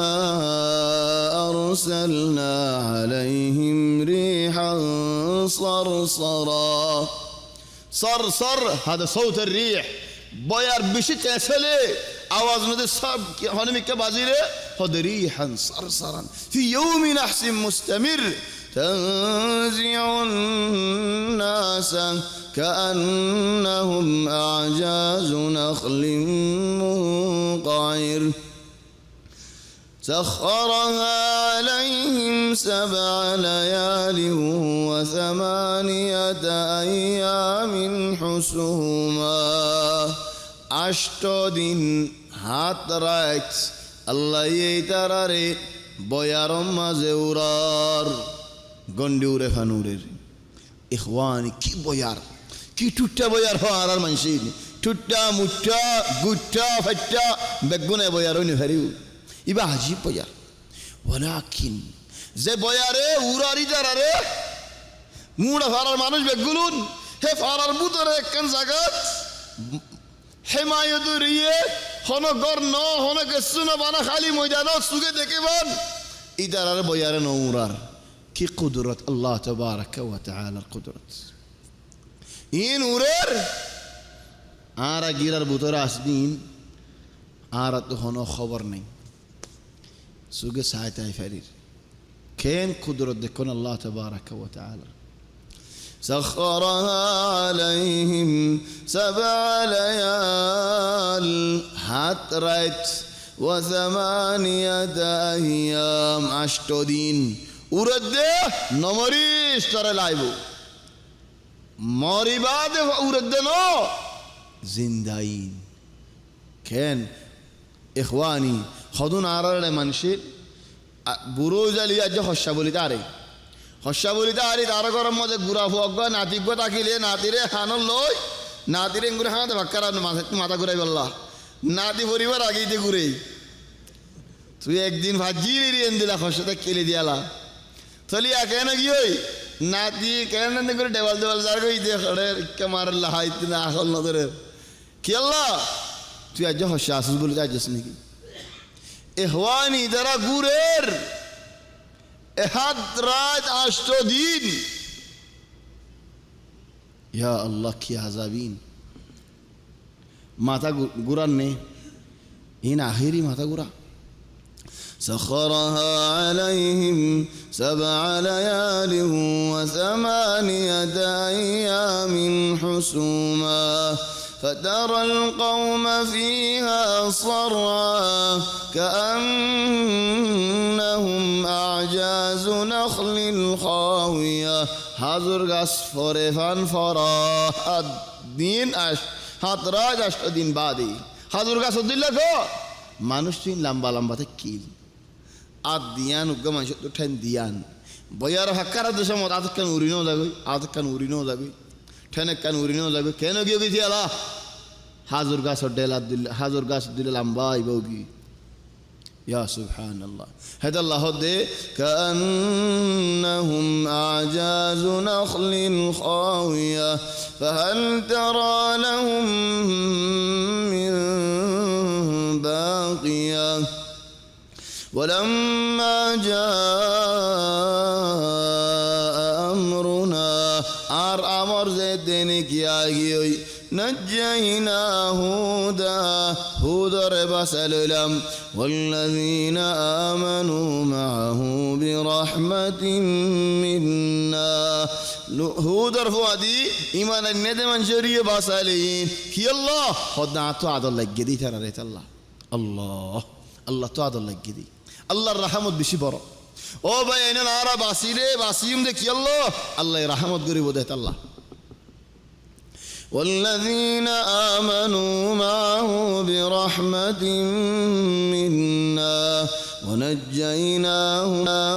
أرسلنا عليهم ريحا صرصرا صرصر هذا صوت الريح بيار بشي تسلي आवाज में सब होने में क्या बाजी रे ريحا صرصرا في يوم نحس مستمر تنزع الناس كأنهم أعجاز نخل منقعر سخرها عليهم 7 ليال و8 أيام حسوما 8 দিন হাত রাখ আল্লাহ এই তারারে বয়ারম মাঝে উড়ার গন্ডি উড়ে ফানুরের ইখওয়ানি কি বয়ার কি টুট্টা বয়ার হওয়ার আর মানসি টুট্টা মুট্টা গুট্টা ফাট্টা বেগুনে বয়ার হইনি ফেরিউ ইবা আজীব বয়ার ওয়ালাকিন যে বয়ারে উড়ারি তারারে মুড়া ফারার মানুষ বেগুলুন হে ফারার বুতরে একখান জায়গা হেমায়তুরিয়ে হন গর ন হন গেসুনা বানা খালি ময়দান সুগে দেখেবান ইদারার বয়ারে নৌরার কি কুদরত আল্লাহ তাবারাকা ওয়া তাআলার কুদরত ইন উরের আর গিরার ভিতরে আসবিন আর তো হনো খবর নেই সুগে সাইতাই ফেরির কেন কুদরত দেখুন আল্লাহ তাবারাকা ওয়া তাআলা سخرها عليهم 7 ليال হাত রাত وثمانية أيام 8 দিন উরদে নমরিস তরে লাইব মরিবাদ উরদে ন জিন্দাইন কেন ইখওয়ানি খদুন আরারে মানুষের বুড়ো জালিয়া যে হস্যা বলিতে আরে হস্যা বলিতে আরে তার ঘরের মধ্যে গুড়া ফুয়া নাতিজ্ঞ তাকিলে নাতিরে হানল লই নাতিরে ঘুরে হাতে ভাক্কার মাথা ঘুরাই বললা নাতি পরিবার আগেইতে ঘুরে তুই একদিন ভাজি নিয়ে দিলা হস্যতে কেলে দিয়ালা চলিয়া কেন গিয়ে নাতি কেন করে দেওয়াল দেওয়াল যার গই দিয়ে মারল্লা হাইতে না আসল নজরে কি আল্লাহ তুই আজ হস্যা আসিস বলে যাইছিস নাকি এহওয়ানি যারা গুরের এহাত রাত 8 দিন ইয়া আল্লাহ কি আযাবিন মাথা গুরান নে ইন আখিরি মাথা গুরা سخرها عليهم 7 ليال و8 أيام حسوما فترى القوم فيها صرعا كأنهم أعجاز نخل خاوية হাজুর গাছ ফরে ফান ফরা দিন হাত রাত 8 দিন বাদে হাজুর গাছ দিল্লা গো মানুষ তুই লম্বা লম্বাতে কিল আর দিয়ান উগ্গা মানুষ তো ঠেন দিয়ান বয়ার হাক্কারা দেশ মত আজ কান উড়িনও যাবে আজ কান উড়িনও যাবে ঠেনে কান উড়িনও যাবে কেন গিয়ে গেছি আলা হাজুর গাছ ডেলা দিল্লা হাজুর গাছ দিলে লম্বা আইবও কি ইয়া সুবহানাল্লাহ হেদা আল্লাহ দে কান্নাহুম আজাজু নাখলিন খাওয়িয়া ফাহাল তারা লাহুম মিন বাকিয়া ولما جاء أمرنا أمر زيدنك يا جيوي نجينا هودا ربسلم والذين آمنوا معه برحمة منا هودا رفوادي إيمان الندم شريه بسالين كي الله خدنا عطو عدل لك جدي ترى ريت الله الله تو عدل لك جدي আল্লাহর রহমত বেশি বড় ও ভাই এনে নারা বাসিরে বাসিম দেখি আল্লাহ রহমত করিব দেত আল্লাহ والذين آمنوا معه برحمة منا ونجيناهم